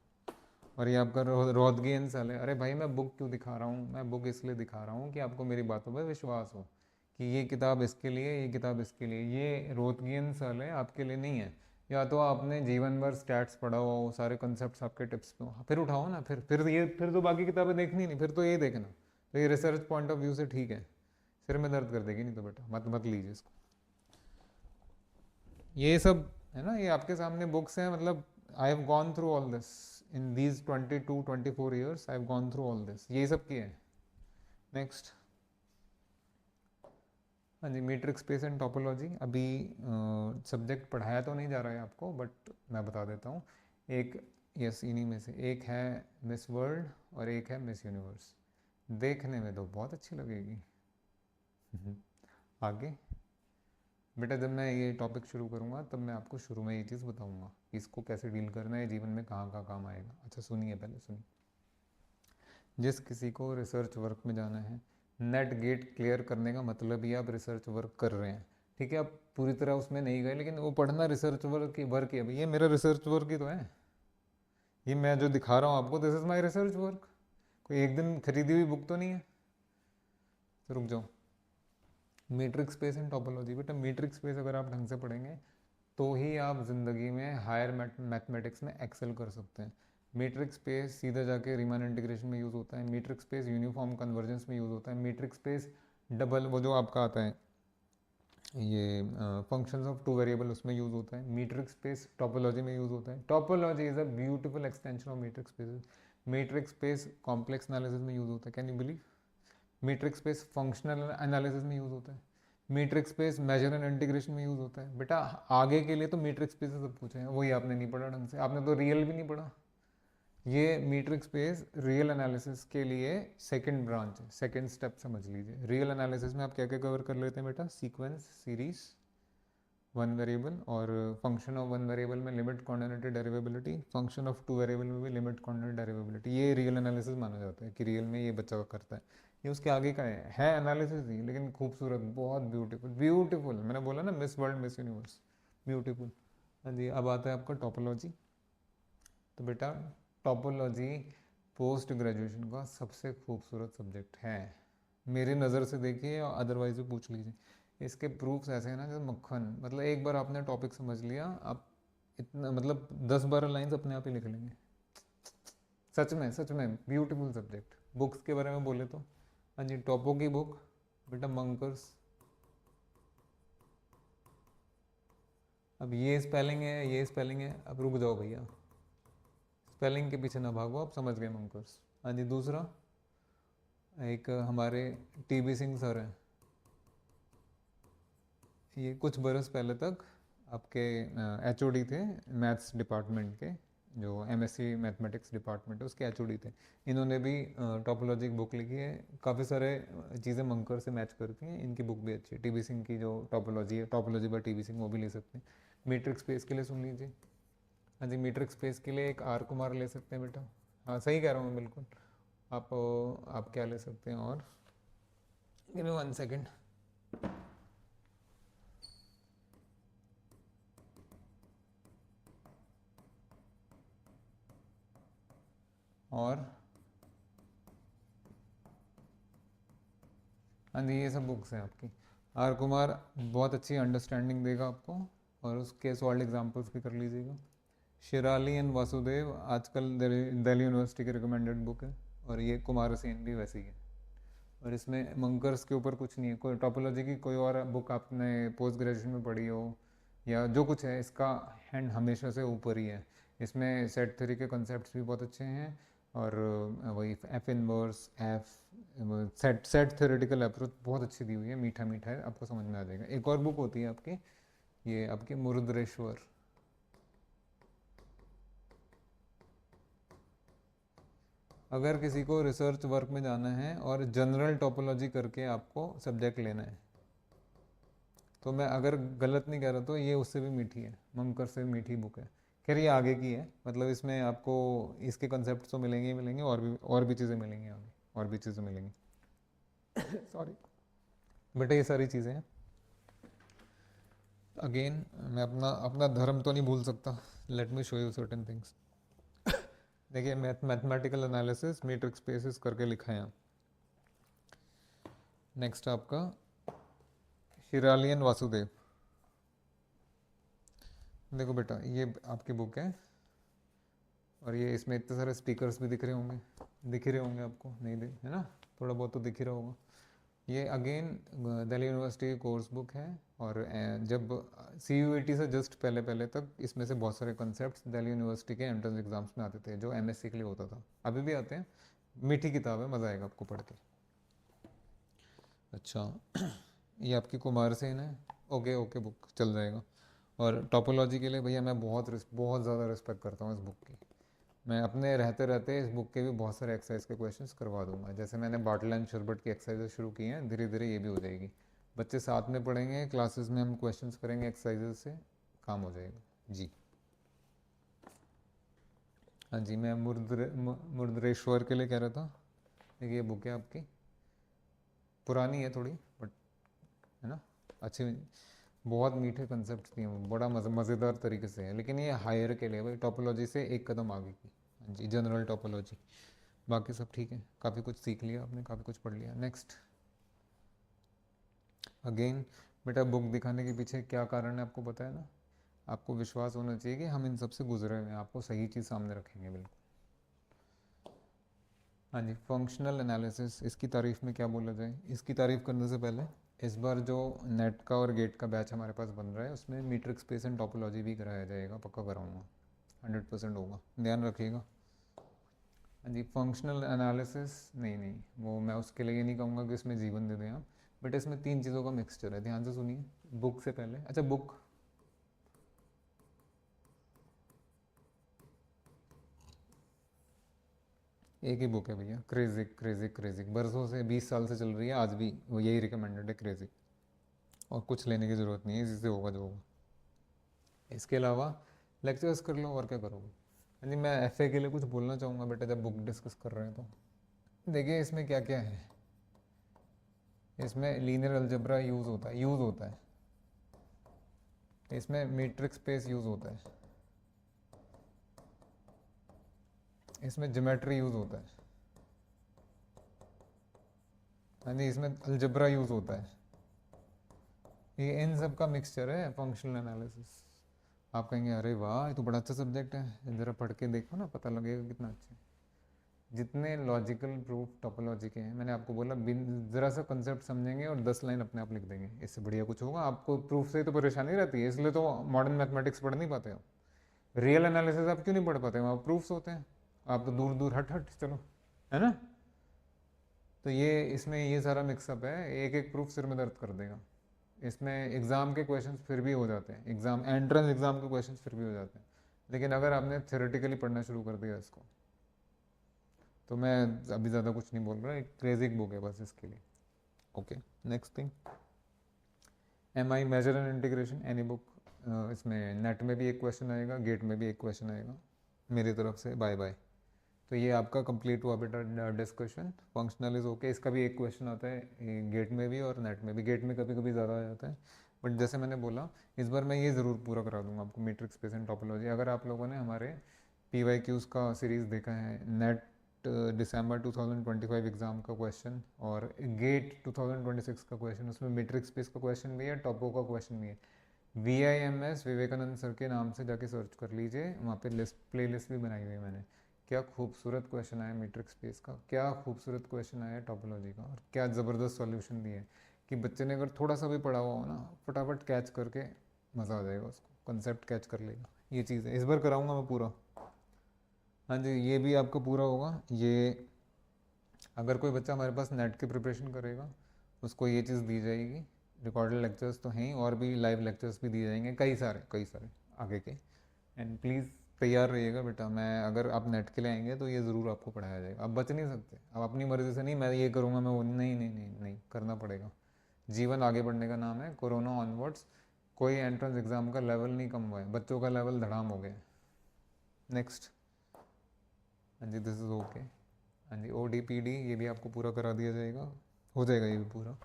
और ये आपका रोदगी एंड सेल है। अरे भाई, मैं बुक क्यों दिखा रहा हूँ, मैं बुक इसलिए दिखा रहा हूँ कि आपको मेरी बातों पर विश्वास हो कि ये किताब इसके लिए, ये किताब इसके लिए, ये रोदगी एंड सेल है, आपके लिए नहीं है। या तो आपने जीवन भर स्टैट्स पढ़ा हुआ हो, सारे कंसेप्ट आपके टिप्स पे हो, फिर उठाओ ना, फिर तो बाकी किताबें देखनी नहीं, फिर तो ये देखना, तो ये रिसर्च पॉइंट ऑफ व्यू से ठीक है, सिर में दर्द कर देगी, नहीं तो बेटा मत मत लीजिए इसको। ये सब है ना, ये आपके सामने बुक्स हैं, मतलब I have gone through all this in these 22-24 years, I have gone through all this, ये सब किए हैं। नेक्स्ट, हाँ जी, मैट्रिक्स स्पेस एंड टोपोलॉजी, अभी सब्जेक्ट पढ़ाया तो नहीं जा रहा है आपको, बट मैं बता देता हूँ। एक, यस, इन्हीं में से एक है मिस वर्ल्ड और एक है मिस यूनिवर्स, देखने में तो बहुत अच्छी लगेगी। आगे बेटा, जब मैं ये टॉपिक शुरू करूँगा तब मैं आपको शुरू में ये चीज़ बताऊँगा कि इसको कैसे डील करना है, जीवन में कहाँ कहाँ काम आएगा। अच्छा सुनिए, पहले सुनिए, जिस किसी को रिसर्च वर्क में जाना है, नेट गेट क्लियर करने का मतलब ही आप रिसर्च वर्क कर रहे हैं, ठीक है, आप पूरी तरह उसमें नहीं गए, लेकिन वो पढ़ना रिसर्च वर्क है, ये मेरा रिसर्च वर्क ही तो है, ये मैं जो दिखा रहा हूँ आपको, this is my research work, कोई एक दिन खरीदी हुई बुक तो नहीं है। तो रुक जाओ, मैट्रिक्स स्पेस एंड टोपोलॉजी, बेटा मैट्रिक्स स्पेस अगर आप ढंग से पढ़ेंगे तो ही आप ज़िंदगी में हायर मैथमेटिक्स में एक्सेल कर सकते हैं। मीट्रिक स्पेस सीधा जाके रीमान इंटीग्रेशन में यूज़ होता है, मीट्रिक स्पेस यूनिफॉर्म कन्वर्जेंस में यूज़ होता है, मीट्रिक स्पेस डबल वो जो आपका आता है ये फंक्शंस ऑफ टू वेरिएबल उसमें यूज़ होता है, मीट्रिक स्पेस टोपोलॉजी में यूज़ होता है। Topology is a beautiful extension of metric space. Metric space complex analysis में यूज़ होता है, can you believe. Metric space functional analysis में यूज़ होता है, metric space measure and integration में यूज़ होता है। बेटा आगे के लिए तो मीट्रिक स्पेस सब पूछे हैं, वही आपने नहीं पढ़ा ढंग से, आपने तो रियल भी नहीं पढ़ा। ये मीट्रिक स्पेस रियल एनालिसिस के लिए सेकंड ब्रांच है, सेकंड स्टेप समझ लीजिए। रियल एनालिसिस में आप क्या क्या कवर कर लेते हैं बेटा, सीक्वेंस, सीरीज, वन वेरिएबल, और फंक्शन ऑफ वन वेरिएबल में limit coordinated derivability, function of two variable में भी लिमिट कॉर्डिनेटेड डेरिवेबिलिटी। ये रियल एनालिसिस माना जाता है कि रियल में ये बच्चा करता है। ये उसके आगे का है एनालिसिस ही, लेकिन खूबसूरत, बहुत ब्यूटीफुल, ब्यूटीफुल। मैंने बोला ना miss world miss universe, beautiful. हाँ जी, अब आता है आपका टोपोलॉजी। तो बेटा टोपोलॉजी पोस्ट ग्रेजुएशन का सबसे खूबसूरत सब्जेक्ट है, मेरी नज़र से देखिए, और अदरवाइज भी पूछ लीजिए। इसके प्रूफ्स ऐसे हैं ना जैसे मक्खन, मतलब एक बार आपने टॉपिक समझ लिया, आप इतना मतलब 10-12 लाइंस अपने आप ही लिख लेंगे। सच में ब्यूटीफुल सब्जेक्ट। बुक्स के बारे में बोले तो हाँ जी, टॉपो की बुक बेटा मंकर्स। अब ये स्पेलिंग है, ये स्पेलिंग है, अब रुक जाओ भैया, स्पेलिंग के पीछे ना भागो, आप समझ गए मंकर्स। हाँ जी, दूसरा एक हमारे टीबी सिंह सर हैं, ये कुछ बरस पहले तक आपके एचओडी थे मैथ्स डिपार्टमेंट के, जो एमएससी मैथमेटिक्स डिपार्टमेंट है उसके एचओडी थे। इन्होंने भी टोपोलॉजी की बुक लिखी है, काफ़ी सारे चीज़ें मंकर से मैच करती हैं, इनकी बुक भी अच्छी है। टीबी सिंह की जो टोपोलॉजी है, टोपोलॉजी बाय टीबी सिंह, वो भी ले सकते हैं। मैट्रिक्स स्पेस के लिए सुन लीजिए, हाँ जी, मैट्रिक्स स्पेस के लिए एक आर कुमार ले सकते हैं बेटा। हाँ सही कह रहा हूँ मैं बिल्कुल। आप क्या ले सकते हैं, और गिव मी 1 सेकेंड। और हाँ जी, ये सब बुक्स हैं आपकी। आर कुमार बहुत अच्छी अंडरस्टैंडिंग देगा आपको, और उसके सॉल्ड एग्जांपल्स भी कर लीजिएगा। शिराली एंड वासुदेव आजकल दिल्ली यूनिवर्सिटी की रिकमेंडेड बुक है, और ये कुमार सेन भी वैसी है। और इसमें मंकर्स के ऊपर कुछ नहीं है, कोई टोपोलॉजी की कोई और बुक आपने पोस्ट ग्रेजुएशन में पढ़ी हो या जो कुछ है, इसका हैंड हमेशा से ऊपर ही है। इसमें सेट थ्योरी के कॉन्सेप्ट्स भी बहुत अच्छे हैं, और वही F inverse, F set set theoretical approach बहुत अच्छी दी हुई है, मीठा मीठा है, आपको समझ में आ जाएगा। एक और बुक होती है आपकी, ये आपकी मुरुद्रेश्वर। अगर किसी को रिसर्च वर्क में जाना है और जनरल टोपोलॉजी करके आपको सब्जेक्ट लेना है, तो मैं अगर गलत नहीं कह रहा तो ये उससे भी मीठी है, मंकर से भी मीठी बुक है। खैर ये आगे की है, मतलब इसमें आपको इसके कंसेप्ट तो मिलेंगे ही मिलेंगे, और भी चीज़ें मिलेंगी आगे, और भी चीज़ें मिलेंगी। सॉरी बेटा, ये सारी चीज़ें हैं। अगेन मैं अपना अपना धर्म तो नहीं भूल सकता, let me show you certain things. देखिए मैथमेटिकल एनालिसिस मैट्रिक्स स्पेसेस करके लिखा है यहाँ। नेक्स्ट आपका शिरालियन वासुदेव। देखो बेटा ये आपकी बुक है, और ये इसमें इतने सारे स्पीकर्स भी दिख रहे होंगे, दिख ही रहे होंगे आपको, नहीं दिख है ना, थोड़ा बहुत तो दिख ही रहा होगा। ये अगेन दिल्ली यूनिवर्सिटी की कोर्स बुक है, और जब CUET से जस्ट पहले पहले तक इसमें से बहुत सारे कॉन्सेप्ट्स दिल्ली यूनिवर्सिटी के एंट्रेंस एग्जाम्स में आते थे, जो MSc के लिए होता था, अभी भी आते हैं। मीठी किताब है, मज़ा आएगा आपको पढ़ के। अच्छा ये आपकी कुमार सेन है, ओके ओके, बुक चल जाएगा। और टोपोलॉजी के लिए भैया मैं बहुत ज़्यादा रिस्पेक्ट करता हूँ इस बुक की। मैं अपने रहते रहते इस बुक के भी बहुत सारे एक्सरसाइज के क्वेश्चंस करवा दूंगा। जैसे मैंने बाटल एंड शरबट की एक्सरसाइजेस शुरू की हैं, धीरे धीरे ये भी हो जाएगी। बच्चे साथ में पढ़ेंगे, क्लासेस में हम क्वेश्चंस करेंगे एक्सरसाइजेस से, काम हो जाएगा जी। हाँ जी, मैं मुर्द्रेश्वर के लिए कह रहा था। देखिए ये बुक है आपकी, पुरानी है थोड़ी, बट है ना अच्छी, बहुत मीठे कंसेप्ट दिए हैं, बड़ा मज़ेदार तरीके से है। लेकिन ये हायर के लिए भाई, टोपोलॉजी से एक कदम आगे की। हाँ जी, जनरल टोपोलॉजी, बाकी सब ठीक है, काफ़ी कुछ सीख लिया आपने, काफ़ी कुछ पढ़ लिया। नेक्स्ट अगेन बेटा, बुक दिखाने के पीछे क्या कारण है आपको पता है ना, आपको विश्वास होना चाहिए कि हम इन सब से गुजरे हुए हैं, आपको सही चीज़ सामने रखेंगे बिल्कुल। हाँ जी, फंक्शनल एनालिसिस, इसकी तारीफ में क्या बोला जाए। इसकी तारीफ करने से पहले इस बार जो नेट का और गेट का बैच हमारे पास बन रहा है उसमें मीट्रिक स्पेस एंड टोपोलॉजी भी कराया जाएगा, पक्का कराऊंगा, 100% होगा, ध्यान रखिएगा। हाँ जी, फंक्शनल एनालिसिस नहीं नहीं, वो मैं उसके लिए ये नहीं कहूँगा कि इसमें जीवन दे दें आप, बट इसमें 3 चीज़ों का मिक्सचर है, ध्यान से सुनिए। बुक से पहले, अच्छा बुक, एक ही बुक है भैया, क्रेजिक क्रेजिक क्रेजिक, बरसों से 20 साल से चल रही है, आज भी वो यही रिकमेंडेड है, क्रेजिक, और कुछ लेने की ज़रूरत नहीं है, इसी से होगा जो होगा। इसके अलावा लेक्चर्स कर लो, और क्या करोगे। हाँ जी, मैं एफए के लिए कुछ बोलना चाहूँगा बेटा, जब बुक डिस्कस कर रहे हैं तो देखिए इसमें क्या क्या है। इसमें लीनियर अलजेब्रा यूज़ होता है, इसमें मैट्रिक्स स्पेस यूज़ होता है, इसमें ज्योमेट्री यूज़ होता है, हाँ जी, इसमें अलजेब्रा यूज़ होता है, ये इन सब का मिक्सचर है फंक्शनल एनालिसिस। आप कहेंगे अरे वाह ये तो बड़ा अच्छा सब्जेक्ट है, ज़रा पढ़ के देखो ना, पता लगेगा कितना अच्छा है। जितने लॉजिकल प्रूफ टोपोलॉजी के हैं, मैंने आपको बोला, बिन ज़रा सा कंसेप्ट समझेंगे और 10 लाइन अपने आप लिख देंगे, इससे बढ़िया कुछ होगा। आपको प्रूफ से ही तो परेशानी रहती है, इसलिए तो मॉडर्न मैथमेटिक्स पढ़ नहीं पाते आप। रियल एनालिसिस आप क्यों नहीं पढ़ पाते, वहाँ प्रूफ्स होते हैं, आप तो दूर दूर हट हट चलो, है ना। तो ये इसमें ये सारा मिक्सअप है, एक एक प्रूफ सिर में दर्द कर देगा। इसमें एग्ज़ाम के क्वेश्चन फिर भी हो जाते हैं, एग्ज़ाम एंट्रेंस एग्ज़ाम के क्वेश्चन फिर भी हो जाते हैं, लेकिन अगर आपने थ्योरेटिकली पढ़ना शुरू कर दिया इसको, तो मैं अभी ज़्यादा कुछ नहीं बोल रहा, एक क्रेजिक बुक है बस इसके लिए। Okay, next thing, M I measure and integration, any book. इसमें नेट में भी एक क्वेश्चन आएगा, गेट में भी एक क्वेश्चन आएगा, मेरी तरफ से बाय बाय। तो ये आपका कंप्लीट हुआ बेटा डिस्कशन। फंक्शनल इज ओके, इसका भी एक क्वेश्चन आता है गेट में भी और नेट में भी, गेट में कभी कभी ज़्यादा आ जाता है, बट जैसे मैंने बोला इस बार मैं ये ज़रूर पूरा करा दूंगा आपको, मैट्रिक्स स्पेस एंड टोपोलॉजी। अगर आप लोगों ने हमारे पी वाई क्यूज़ का सीरीज़ देखा है, नेट दिसंबर 2025 एग्ज़ाम का क्वेश्चन और गेट 2026 का क्वेश्चन, उसमें मैट्रिक्स स्पेस का क्वेश्चन भी है, टॉपो का क्वेश्चन भी है। VIMS विवेकानंद सर के नाम से जाके सर्च कर लीजिए, वहाँ पे लिस्ट प्ले लिस्ट भी बनाई हुई है मैंने। क्या खूबसूरत क्वेश्चन आया मैट्रिक्स स्पेस का, क्या खूबसूरत क्वेश्चन आया टोपोलॉजी का, और क्या ज़बरदस्त सॉल्यूशन दिए कि बच्चे ने अगर थोड़ा सा भी पढ़ा हुआ हो ना, फटाफट कैच करके मज़ा आ जाएगा उसको, कंसेप्ट कैच कर लेगा। ये चीज़ है, इस बार कराऊंगा मैं पूरा। हाँ जी, ये भी आपका पूरा होगा। ये अगर कोई बच्चा हमारे पास नेट की प्रिपरेशन करेगा, उसको ये चीज़ दी जाएगी, रिकॉर्डेड लेक्चर्स तो हैं ही, और भी लाइव लेक्चर्स भी दिए जाएंगे, कई सारे आगे के। एंड प्लीज़ तैयार रहिएगा बेटा, मैं अगर आप नेट के लिए आएंगे तो ये ज़रूर आपको पढ़ाया जाएगा, आप बच नहीं सकते, आप अपनी मर्ज़ी से नहीं मैं ये करूँगा मैं वो नहीं नहीं नहीं नहीं करना पड़ेगा। जीवन आगे बढ़ने का नाम है, कोरोना ऑनवर्ड्स कोई एंट्रेंस एग्ज़ाम का लेवल नहीं कम हुआ है, बच्चों का लेवल धड़ाम हो गया। नेक्स्ट, हाँ जी, दिस इज़ ओके। हाँ जी, ODPD ये भी आपको पूरा करा दिया जाएगा, हो जाएगा ये भी पूरा।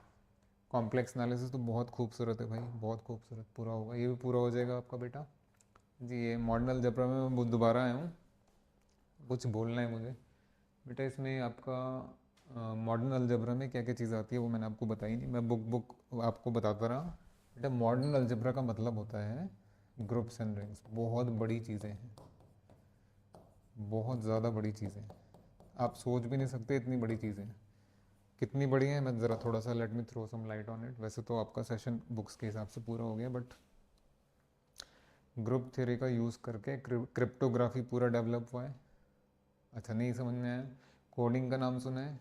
कॉम्प्लेक्स एनालिसिस तो बहुत खूबसूरत है भाई, बहुत खूबसूरत, पूरा होगा, ये भी पूरा हो जाएगा आपका बेटा जी। ये मॉडर्न अलजेब्रा में मैं दोबारा आया हूँ, कुछ बोलना है मुझे बेटा। इसमें आपका मॉडर्न अलजेब्रा में क्या क्या चीज़ आती है वो मैंने आपको बताई नहीं, मैं बुक बुक आपको बताता रहा बेटा। मॉडर्न अलजेब्रा का मतलब होता है ग्रुप्स एंड रिंग्स, बहुत बड़ी चीज़ें हैं, बहुत ज़्यादा बड़ी चीज़ें हैं, आप सोच भी नहीं सकते इतनी बड़ी चीज़ें हैं। कितनी बड़ी है, मैं ज़रा थोड़ा सा let me throw some light on it. वैसे तो आपका सेशन बुक्स के हिसाब से पूरा हो गया, बट ग्रुप थ्योरी का यूज़ करके क्रिप्टोग्राफी पूरा डेवलप हुआ है। अच्छा, नहीं समझ में आया, कोडिंग का नाम सुना है,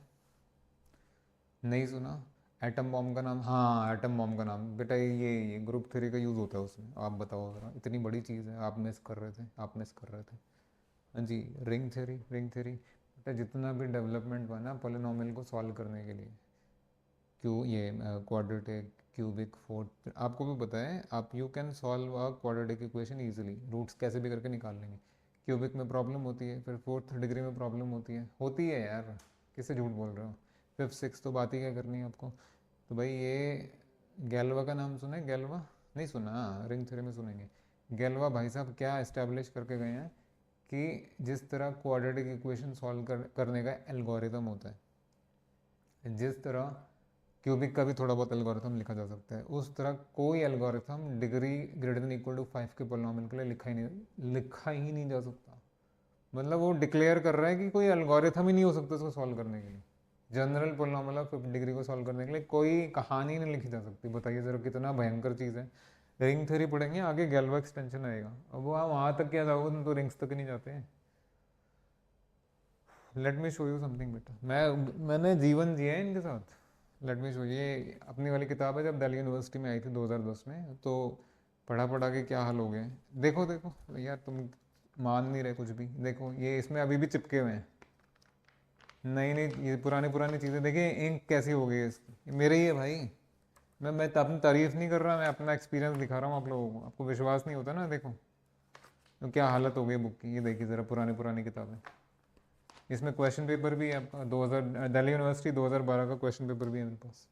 नहीं सुना। एटम बॉम्ब का नाम, हाँ एटम बॉम्ब का नाम बेटा, ये ग्रुप थ्योरी का यूज़ होता है उसमें। आप बताओ ज़रा, इतनी बड़ी चीज़ है, आप मिस कर रहे थे, आप मिस कर रहे थे। हाँ जी, रिंग थ्योरी बेटा, जितना भी डेवलपमेंट हुआ ना पॉलिनॉमियल को सॉल्व करने के लिए, क्यों ये क्वाड्रेटिक क्यूबिक फोर्थ, आपको भी पता है, आप you can solve a quadratic equation easily, roots कैसे भी करके निकाल लेंगे। क्यूबिक में प्रॉब्लम होती है, फिर फोर्थ डिग्री में प्रॉब्लम होती है यार, किससे झूठ बोल रहे हो। फिफ्थ सिक्स तो बात ही क्या करनी है आपको। तो भाई ये गैल्वा का नाम सुना है, गैल्वा नहीं सुना, रिंग थ्योरी में सुनेंगे। गैल्वा भाई साहब क्या इस्टेब्लिश करके गए हैं कि जिस तरह क्वाड्रेटिक इक्वेशन सॉल्व करने का एल्गोरिदम होता है, जिस तरह क्यूबिक का भी थोड़ा बहुत एल्गोरिथम लिखा जा सकता है, उस तरह कोई algorithm degree greater than equal to 5 के पोलिनोमियल के लिए लिखा ही नहीं जा सकता। मतलब वो डिक्लेयर कर रहा है कि कोई एल्गोरिथम ही नहीं हो सकता उसको सॉल्व करने के लिए, जनरल पॉलिनॉमियल ऑफ 50 डिग्री को सॉल्व करने के लिए कोई कहानी नहीं लिखी जा सकती। बताइए जरा कितना भयंकर चीज़ है। रिंग थ्योरी पढ़ेंगे आगे, गैल्वा एक्सटेंशन आएगा, अब वो वहाँ तक क्या जाओगे तुम, तो रिंग्स तक ही नहीं जाते हैं। Let me show you something बेटा, मैंने जीवन जिया है इनके साथ। लेट मी शो, ये अपनी वाली किताब है, जब दिल्ली यूनिवर्सिटी में आई थी 2010 में, तो पढ़ा पढ़ा के क्या हाल हो गए। देखो देखो यार, तुम मान नहीं रहे कुछ भी। देखो ये इसमें अभी भी चिपके हुए हैं, नई नई ये पुरानी पुरानी चीज़ें। देखिए इंक कैसी हो गई है इसकी, मेरे ही है भाई। मैं अपनी तारीफ नहीं कर रहा, मैं अपना एक्सपीरियंस दिखा रहा हूँ आप लोगों को। आपको विश्वास नहीं होता ना, देखो तो क्या हालत हो गई बुक की। ये देखिए ज़रा पुरानी पुरानी किताबें, इसमें क्वेश्चन पेपर भी है आपका 2000, दिल्ली यूनिवर्सिटी 2012 का क्वेश्चन पेपर भी है मेरे पास।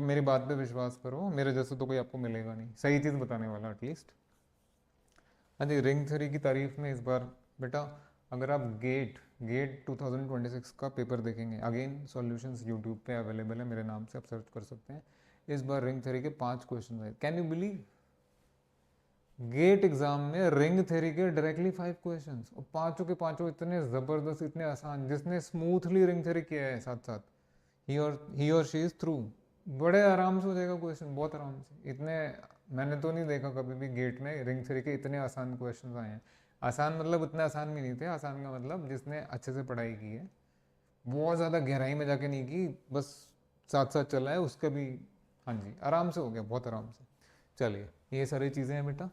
मेरी बात पे विश्वास करो, मेरे जैसे तो कोई आपको मिलेगा नहीं सही चीज़ बताने वाला एटलीस्ट। हाँ जी, रिंग थ्योरी की तारीफ में इस बार बेटा, अगर आप गेट गेट 2026 का पेपर देखेंगे, अगेन सॉल्यूशंस यूट्यूब पे अवेलेबल है, मेरे नाम से आप सर्च कर सकते हैं। इस बार रिंग थ्योरी के 5 क्वेश्चन आए, can you believe. GATE exam में रिंग थ्योरी के डायरेक्टली 5 क्वेश्चंस, और पांचों के पांचों इतने ज़बरदस्त, इतने आसान, जिसने स्मूथली रिंग थ्योरी किया है साथ साथ, ही और शी इज़ थ्रू, बड़े आराम से हो जाएगा क्वेश्चन, बहुत आराम से। इतने मैंने तो नहीं देखा कभी भी गेट में रिंग थ्योरी के इतने आसान क्वेश्चन आए हैं। आसान मतलब उतने आसान भी नहीं थे, आसान का मतलब जिसने अच्छे से पढ़ाई की है, बहुत ज़्यादा गहराई में जाके नहीं की, बस साथ साथ चला है उसका भी। हाँ जी, आराम से हो गया, बहुत आराम से। चलिए, ये सारी चीज़ें हैं बेटा,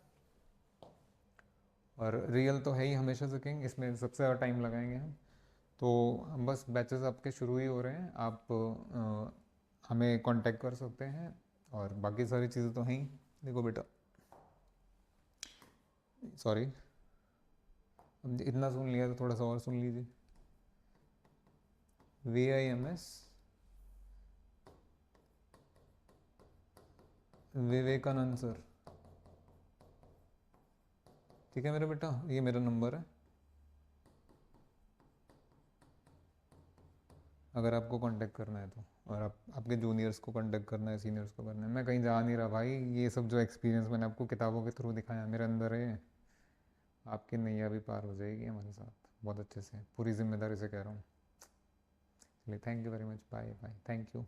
और रियल तो है ही हमेशा से किंग, इसमें सबसे ज़्यादा टाइम लगाएंगे हम। तो हम बस बैचेस आपके शुरू ही हो रहे हैं, आप हमें कांटेक्ट कर सकते हैं, और बाकी सारी चीज़ें तो हैं ही। देखो बेटा, सॉरी इतना सुन लिया तो थोड़ा सा और सुन लीजिए। VIMS विवेकानंद सर, ठीक है मेरे बेटा, ये मेरा नंबर है, अगर आपको कांटेक्ट करना है तो। और आप आपके जूनियर्स को कांटेक्ट करना है, सीनियर्स को करना है, मैं कहीं जा नहीं रहा भाई। ये सब जो एक्सपीरियंस मैंने आपको किताबों के थ्रू दिखाया मेरे अंदर है, आपकी नैया भी पार हो जाएगी हमारे साथ बहुत अच्छे से, पूरी जिम्मेदारी से कह रहा हूँ। चलिए, thank you very much, bye bye, thank you.